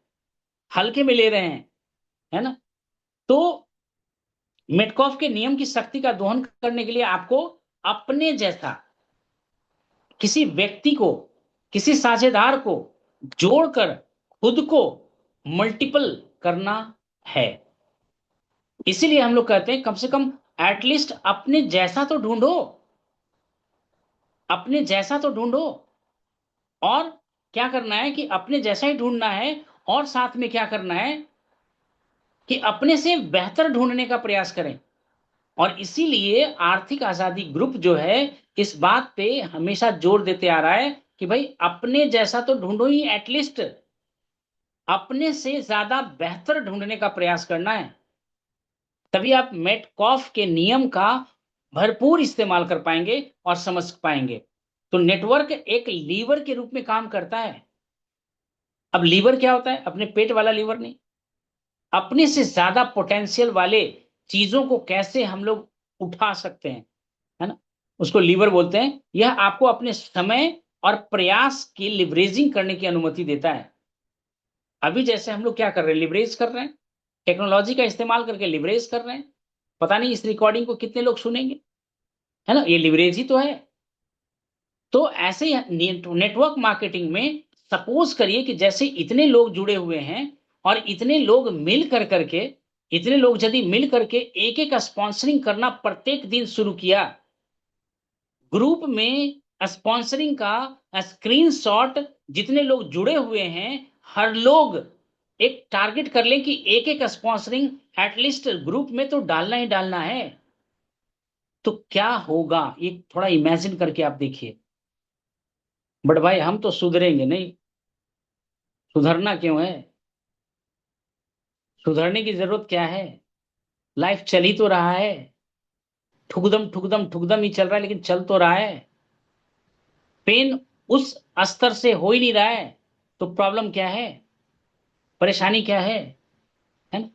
हल्के में ले रहे हैं, है ना। तो मेटकॉफ के नियम की शक्ति का दोहन करने के लिए आपको अपने जैसा किसी व्यक्ति को, किसी साझेदार को जोड़कर खुद को मल्टीपल करना है। इसीलिए हम लोग कहते हैं कम से कम एटलीस्ट अपने जैसा तो ढूंढो, अपने जैसा तो ढूंढो। और क्या करना है कि अपने जैसा ही ढूंढना है, और साथ में क्या करना है कि अपने से बेहतर ढूंढने का प्रयास करें। और इसीलिए आर्थिक आजादी ग्रुप जो है इस बात पे हमेशा जोर देते आ रहा है कि भाई अपने जैसा तो ढूंढो ही, एटलीस्ट अपने से ज्यादा बेहतर ढूंढने का प्रयास करना है। तभी आप मेटकॉफ के नियम का भरपूर इस्तेमाल कर पाएंगे और समझ पाएंगे। तो नेटवर्क एक लीवर के रूप में काम करता है। अब लीवर क्या होता है? अपने पेट वाला लीवर नहीं, अपने से ज्यादा पोटेंशियल वाले चीजों को कैसे हम लोग उठा सकते हैं, है ना, उसको लीवर बोलते हैं। यह आपको अपने समय और प्रयास की लिवरेजिंग करने की अनुमति देता है। अभी जैसे हम लोग क्या कर रहे हैं, लिवरेज कर रहे हैं, टेक्नोलॉजी का इस्तेमाल करके लिवरेज कर रहे हैं। पता नहीं इस रिकॉर्डिंग को कितने लोग सुनेंगे, है ना, ये लिवरेज ही तो है। तो ऐसे ही नेटवर्क मार्केटिंग में सपोज करिए कि जैसे इतने लोग जुड़े हुए हैं, और इतने लोग मिल कर करके, इतने लोग यदि मिल करके एक एक स्पॉन्सरिंग करना प्रत्येक दिन शुरू किया, ग्रुप में स्पॉन्सरिंग का स्क्रीनशॉट जितने लोग जुड़े हुए हैं, हर लोग एक टारगेट कर लें कि एक एक स्पॉन्सरिंग एटलीस्ट ग्रुप में तो डालना ही डालना है, तो क्या होगा ये थोड़ा इमेजिन करके आप देखिए। बट भाई हम तो सुधरेंगे नहीं, सुधरना क्यों है? सुधरने की जरूरत क्या है? लाइफ चल ही तो रहा है, ठुकदम ठुकदम ठुकदम ही चल रहा है, लेकिन चल तो रहा है। पेन उस स्तर से हो ही नहीं रहा है, तो प्रॉब्लम क्या है, परेशानी क्या है ना?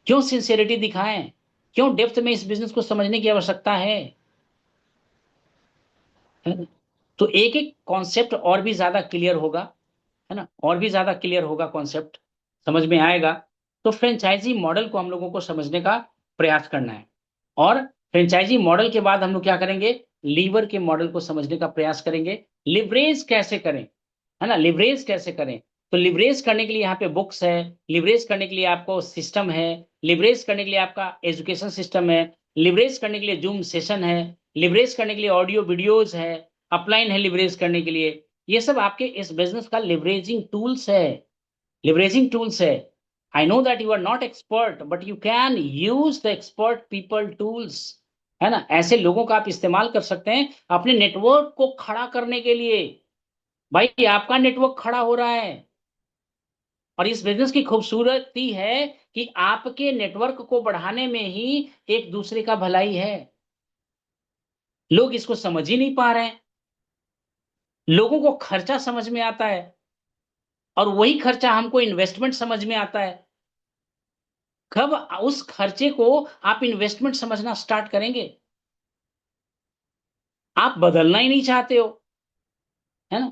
क्यों सिंसियरिटी दिखाएं, क्यों डेप्थ में इस बिजनेस को समझने की आवश्यकता है ना? तो एक एक कॉन्सेप्ट और भी ज्यादा क्लियर होगा, है ना, और भी ज्यादा क्लियर होगा कॉन्सेप्ट, समझ में आएगा। तो फ्रेंचाइजी मॉडल को हम लोगों को समझने का प्रयास करना है। और फ्रेंचाइजी मॉडल के बाद हम लोग क्या करेंगे, लीवर के मॉडल को समझने का प्रयास करेंगे। लिवरेज कैसे करें, है ना, लिवरेज कैसे करें? तो लिवरेज करने के लिए यहाँ पे बुक्स है, लिवरेज करने के लिए आपको सिस्टम है, लिवरेज करने के लिए आपका एजुकेशन सिस्टम है, लिवरेज करने के लिए जूम सेशन है, लिवरेज करने के लिए ऑडियो वीडियोज है, अपलाइन है लिवरेज करने के लिए। ये सब आपके इस बिजनेस का लिवरेजिंग टूल्स है, लिवरेजिंग टूल्स है। I know that you are not expert, but you can use the expert people tools, है ना। ऐसे लोगों का आप इस्तेमाल कर सकते हैं अपने नेटवर्क को खड़ा करने के लिए। भाई आपका नेटवर्क खड़ा हो रहा है, और इस बिजनेस की खूबसूरती है कि आपके नेटवर्क को बढ़ाने में ही एक दूसरे का भलाई है। लोग इसको समझ ही नहीं पा रहे हैं। लोगों को खर्चा समझ में आता है, और वही खर्चा हमको इन्वेस्टमेंट समझ में आता है। कब उस खर्चे को आप इन्वेस्टमेंट समझना स्टार्ट करेंगे? आप बदलना ही नहीं चाहते हो, है ना।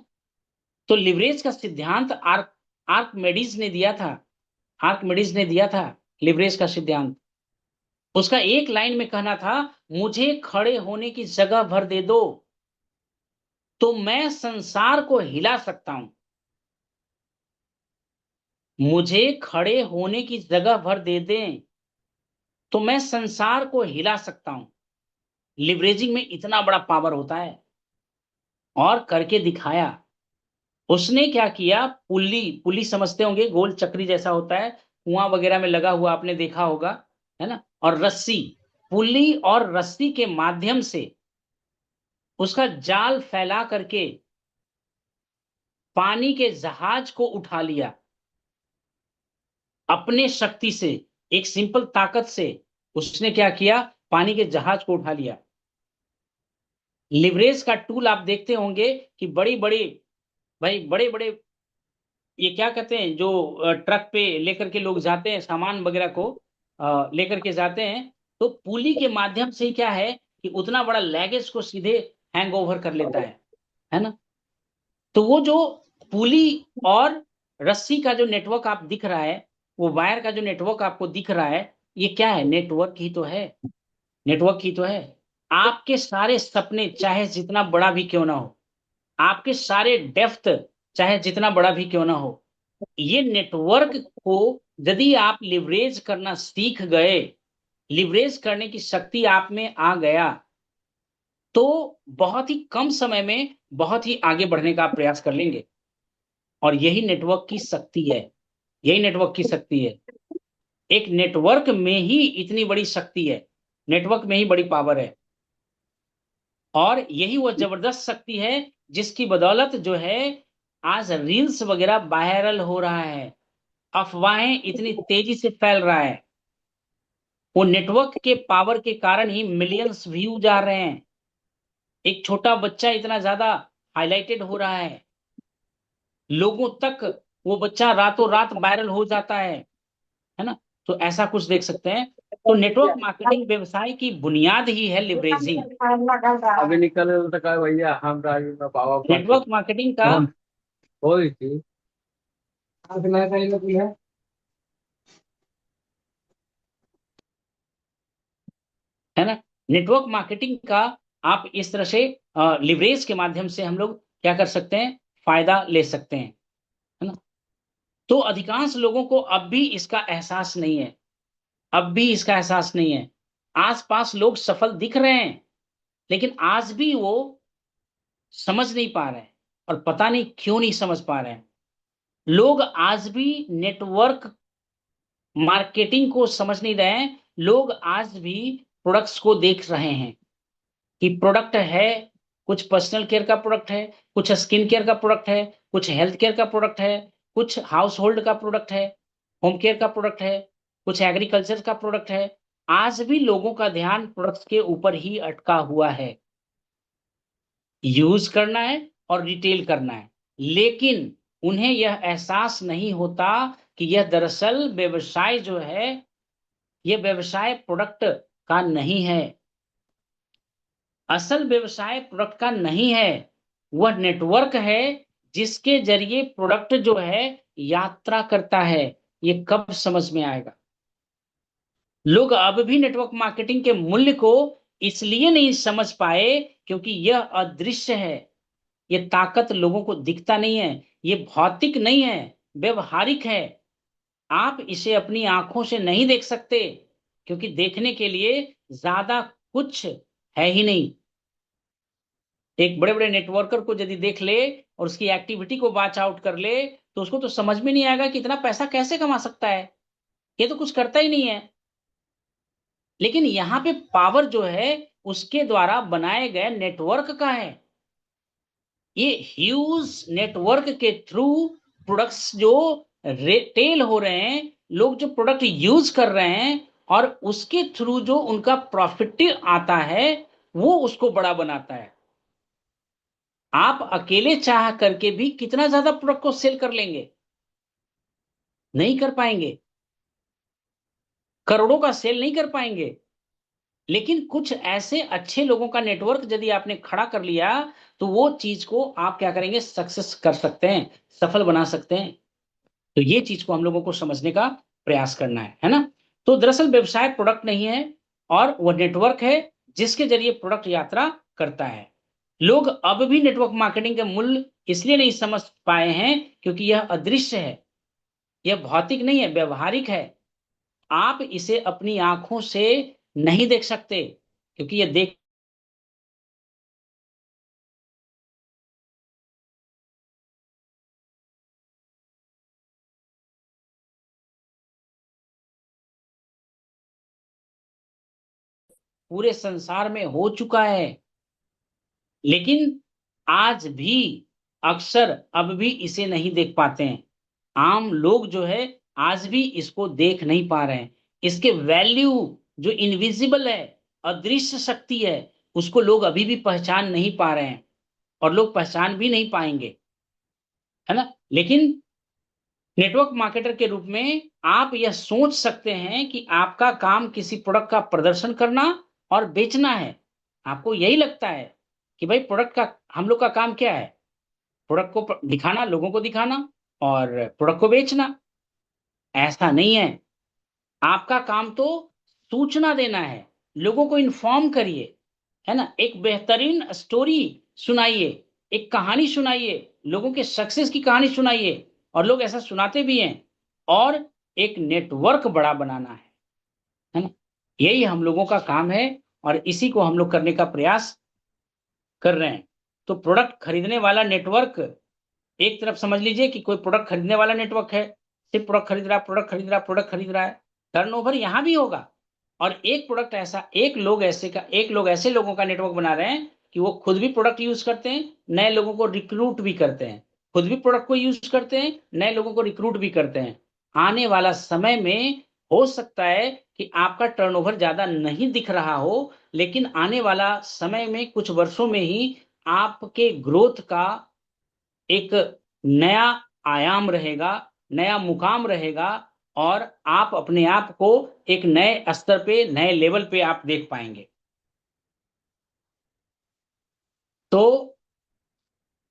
तो लिवरेज का सिद्धांत आर्कमेडिस ने दिया था, आर्कमेडिस ने दिया था लिवरेज का सिद्धांत। उसका एक लाइन में कहना था, मुझे खड़े होने की जगह भर दे दो तो मैं संसार को हिला सकता हूं। मुझे खड़े होने की जगह भर दे दें तो मैं संसार को हिला सकता हूं। लिवरेजिंग में इतना बड़ा पावर होता है, और करके दिखाया। उसने क्या किया, पुल्ली, पुल्ली समझते होंगे, गोल चक्री जैसा होता है, कुआं वगैरह में लगा हुआ, आपने देखा होगा, है ना, और रस्सी, पुल्ली और रस्सी के माध्यम से उसका जाल फैला करके पानी के जहाज को उठा लिया अपने शक्ति से। एक सिंपल ताकत से उसने क्या किया, पानी के जहाज को उठा लिया। लिवरेज का टूल आप देखते होंगे कि बड़ी बड़ी, भाई बड़े बड़े, ये क्या कहते हैं जो ट्रक पे लेकर के लोग जाते हैं सामान वगैरह को, लेकर के जाते हैं, तो पुली के माध्यम से ही क्या है कि उतना बड़ा लगेज को सीधे हैंग ओवर कर लेता है ना। तो वो जो पुली और रस्सी का जो नेटवर्क आप दिख रहा है, वो वायर का जो नेटवर्क आपको दिख रहा है, ये क्या है? नेटवर्क ही तो है। नेटवर्क ही तो है। आपके सारे सपने चाहे जितना बड़ा भी क्यों ना हो, आपके सारे डेप्थ चाहे जितना बड़ा भी क्यों ना हो, ये नेटवर्क को यदि आप लिवरेज करना सीख गए, लिवरेज करने की शक्ति आप में आ गया, तो बहुत ही कम समय में बहुत ही आगे बढ़ने का आप प्रयास कर लेंगे। और यही नेटवर्क की शक्ति है। यही नेटवर्क की शक्ति है। एक नेटवर्क में ही इतनी बड़ी शक्ति है, नेटवर्क में ही बड़ी पावर है। और यही वो जबरदस्त शक्ति है जिसकी बदौलत जो है आज रील्स वगैरह वायरल हो रहा है, अफवाहें इतनी तेजी से फैल रहा है। वो नेटवर्क के पावर के कारण ही मिलियंस व्यू जा रहे हैं। एक छोटा बच्चा इतना ज्यादा हाईलाइटेड हो रहा है, लोगों तक वो बच्चा रातों रात वायरल हो जाता है ना। तो ऐसा कुछ देख सकते हैं। तो नेटवर्क मार्केटिंग व्यवसाय की बुनियाद ही है लिवरेजिंग। अभी निकल तो कहा भैया हम ड्राइविंग में पावा पार्टी नेटवर्क मार्केटिंग का कौन हो रही थी। आज मैं सही लगी है। है ना, नेटवर्क मार्केटिंग का आप इस तरह से लिवरेज के माध्यम से हम लोग क्या कर सकते हैं, फायदा ले सकते हैं, है ना। तो अधिकांश लोगों को अब भी इसका एहसास नहीं है। अब भी इसका एहसास नहीं है। आसपास लोग सफल दिख रहे हैं, लेकिन आज भी वो समझ नहीं पा रहे हैं। और पता नहीं क्यों नहीं समझ पा रहे हैं। लोग आज भी नेटवर्क मार्केटिंग को समझ नहीं रहे हैं। लोग आज भी प्रोडक्ट्स को देख रहे हैं कि प्रोडक्ट है, कुछ पर्सनल केयर का प्रोडक्ट है, कुछ स्किन केयर का प्रोडक्ट है, कुछ हेल्थ केयर का प्रोडक्ट है, कुछ हाउस होल्ड का प्रोडक्ट है, होम केयर का प्रोडक्ट है, कुछ एग्रीकल्चर का प्रोडक्ट है। आज भी लोगों का ध्यान प्रोडक्ट्स के ऊपर ही अटका हुआ है। यूज करना है और रिटेल करना है, लेकिन उन्हें यह एहसास नहीं होता कि यह दरअसल व्यवसाय जो है, यह व्यवसाय प्रोडक्ट का नहीं है। असल व्यवसाय प्रोडक्ट का नहीं है, वह नेटवर्क है जिसके जरिए प्रोडक्ट जो है यात्रा करता है। ये कब समझ में आएगा? लोग अब भी नेटवर्क मार्केटिंग के मूल्य को इसलिए नहीं समझ पाए क्योंकि यह अदृश्य है। ये ताकत लोगों को दिखता नहीं है। ये भौतिक नहीं है, व्यवहारिक है। आप इसे अपनी आंखों से नहीं देख सकते क्योंकि देखने के लिए ज्यादा कुछ है ही नहीं। एक बड़े बड़े नेटवर्कर को यदि देख ले और उसकी एक्टिविटी को वॉच आउट कर ले, तो उसको तो समझ में नहीं आएगा कि इतना पैसा कैसे कमा सकता है। ये तो कुछ करता ही नहीं है। लेकिन यहाँ पे पावर जो है उसके द्वारा बनाए गए नेटवर्क का है। ये ह्यूज नेटवर्क के थ्रू प्रोडक्ट्स जो रिटेल हो रहे हैं, लोग जो प्रोडक्ट यूज कर रहे हैं, और उसके थ्रू जो उनका प्रॉफिट आता है, वो उसको बड़ा बनाता है। आप अकेले चाह करके भी कितना ज्यादा प्रोडक्ट को सेल कर लेंगे? नहीं कर पाएंगे। करोड़ों का सेल नहीं कर पाएंगे। लेकिन कुछ ऐसे अच्छे लोगों का नेटवर्क यदि आपने खड़ा कर लिया, तो वो चीज को आप क्या करेंगे, सक्सेस कर सकते हैं, सफल बना सकते हैं। तो ये चीज को हम लोगों को समझने का प्रयास करना है ना। तो दरअसल व्यवसाय प्रोडक्ट नहीं है, और वह नेटवर्क है जिसके जरिए प्रोडक्ट यात्रा करता है। लोग अब भी नेटवर्क मार्केटिंग के मूल्य इसलिए नहीं समझ पाए हैं क्योंकि यह अदृश्य है, यह भौतिक नहीं है, व्यवहारिक है। आप इसे अपनी आंखों से नहीं देख सकते क्योंकि यह देख पूरे संसार में हो चुका है। लेकिन आज भी अक्सर अब भी इसे नहीं देख पाते हैं। आम लोग जो है आज भी इसको देख नहीं पा रहे हैं। इसके वैल्यू जो इनविजिबल है, अदृश्य शक्ति है, उसको लोग अभी भी पहचान नहीं पा रहे हैं, और लोग पहचान भी नहीं पाएंगे, है ना। लेकिन नेटवर्क मार्केटर के रूप में आप यह सोच सकते हैं कि आपका काम किसी प्रोडक्ट का प्रदर्शन करना और बेचना है। आपको यही लगता है कि भाई प्रोडक्ट का, हम लोग का काम क्या है, प्रोडक्ट को दिखाना, लोगों को दिखाना और प्रोडक्ट को बेचना। ऐसा नहीं है। आपका काम तो सूचना देना है, लोगों को इन्फॉर्म करिए, है ना, एक बेहतरीन स्टोरी सुनाइए, एक कहानी सुनाइए, लोगों के सक्सेस की कहानी सुनाइए, और लोग ऐसा सुनाते भी हैं। और एक नेटवर्क बड़ा बनाना है ना, यही हम लोगों का काम है, और इसी को हम लोग करने का प्रयास कर रहे हैं। तो प्रोडक्ट खरीदने वाला नेटवर्क एक तरफ समझ लीजिए कि कोई प्रोडक्ट खरीदने वाला नेटवर्क है, सिर्फ प्रोडक्ट खरीद रहा है, प्रोडक्ट खरीद रहा है, प्रोडक्ट खरीद रहा है, टर्नओवर यहां भी होगा। और एक प्रोडक्ट ऐसा, एक लोग ऐसे लोगों का नेटवर्क बना रहे हैं कि वो खुद भी प्रोडक्ट यूज करते हैं, नए लोगों को रिक्रूट भी करते हैं, खुद भी प्रोडक्ट को यूज करते हैं, नए लोगों को रिक्रूट भी करते हैं। आने वाला समय में हो सकता है कि आपका टर्नओवर ज्यादा नहीं दिख रहा हो, लेकिन आने वाला समय में कुछ वर्षों में ही आपके ग्रोथ का एक नया आयाम रहेगा, नया मुकाम रहेगा, और आप अपने आप को एक नए स्तर पे, नए लेवल पे आप देख पाएंगे। तो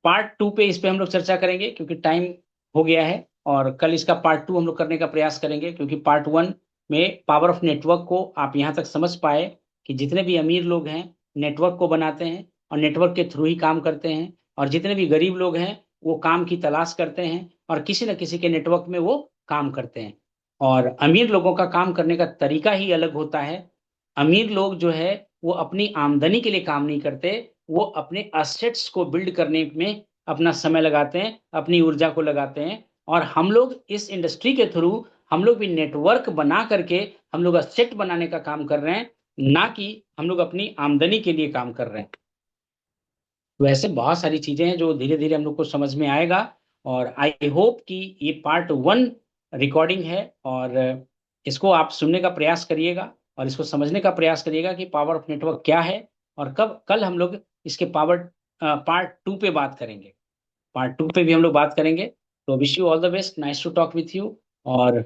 पार्ट टू पे इस पे हम लोग चर्चा करेंगे, क्योंकि टाइम हो गया है। और कल इसका पार्ट टू हम लोग करने का प्रयास करेंगे, क्योंकि पार्ट वन में पावर ऑफ नेटवर्क को आप यहां तक समझ पाए कि जितने भी अमीर लोग हैं नेटवर्क को बनाते हैं और नेटवर्क के थ्रू ही काम करते हैं, और जितने भी गरीब लोग हैं वो काम की तलाश करते हैं और किसी न किसी के नेटवर्क में वो काम करते हैं। और अमीर लोगों का काम करने का तरीका ही अलग होता है। अमीर लोग जो है वो अपनी आमदनी के लिए काम नहीं करते, वो अपने असेट्स को बिल्ड करने में अपना समय लगाते हैं, अपनी ऊर्जा को लगाते हैं। और हम लोग इस इंडस्ट्री के थ्रू हम लोग भी नेटवर्क बना करके हम लोग असेट बनाने का काम कर रहे हैं, ना कि हम लोग अपनी आमदनी के लिए काम कर रहे हैं। वैसे बहुत सारी चीजें हैं जो धीरे धीरे हम लोग को समझ में आएगा। और आई होप कि ये पार्ट वन रिकॉर्डिंग है, और इसको आप सुनने का प्रयास करिएगा और इसको समझने का प्रयास करिएगा कि पावर ऑफ नेटवर्क क्या है। और कब कल हम लोग इसके पार्ट टू पे बात करेंगे, पार्ट टू पे भी हम लोग बात करेंगे। तो wish you all the best, nice to talk with you. और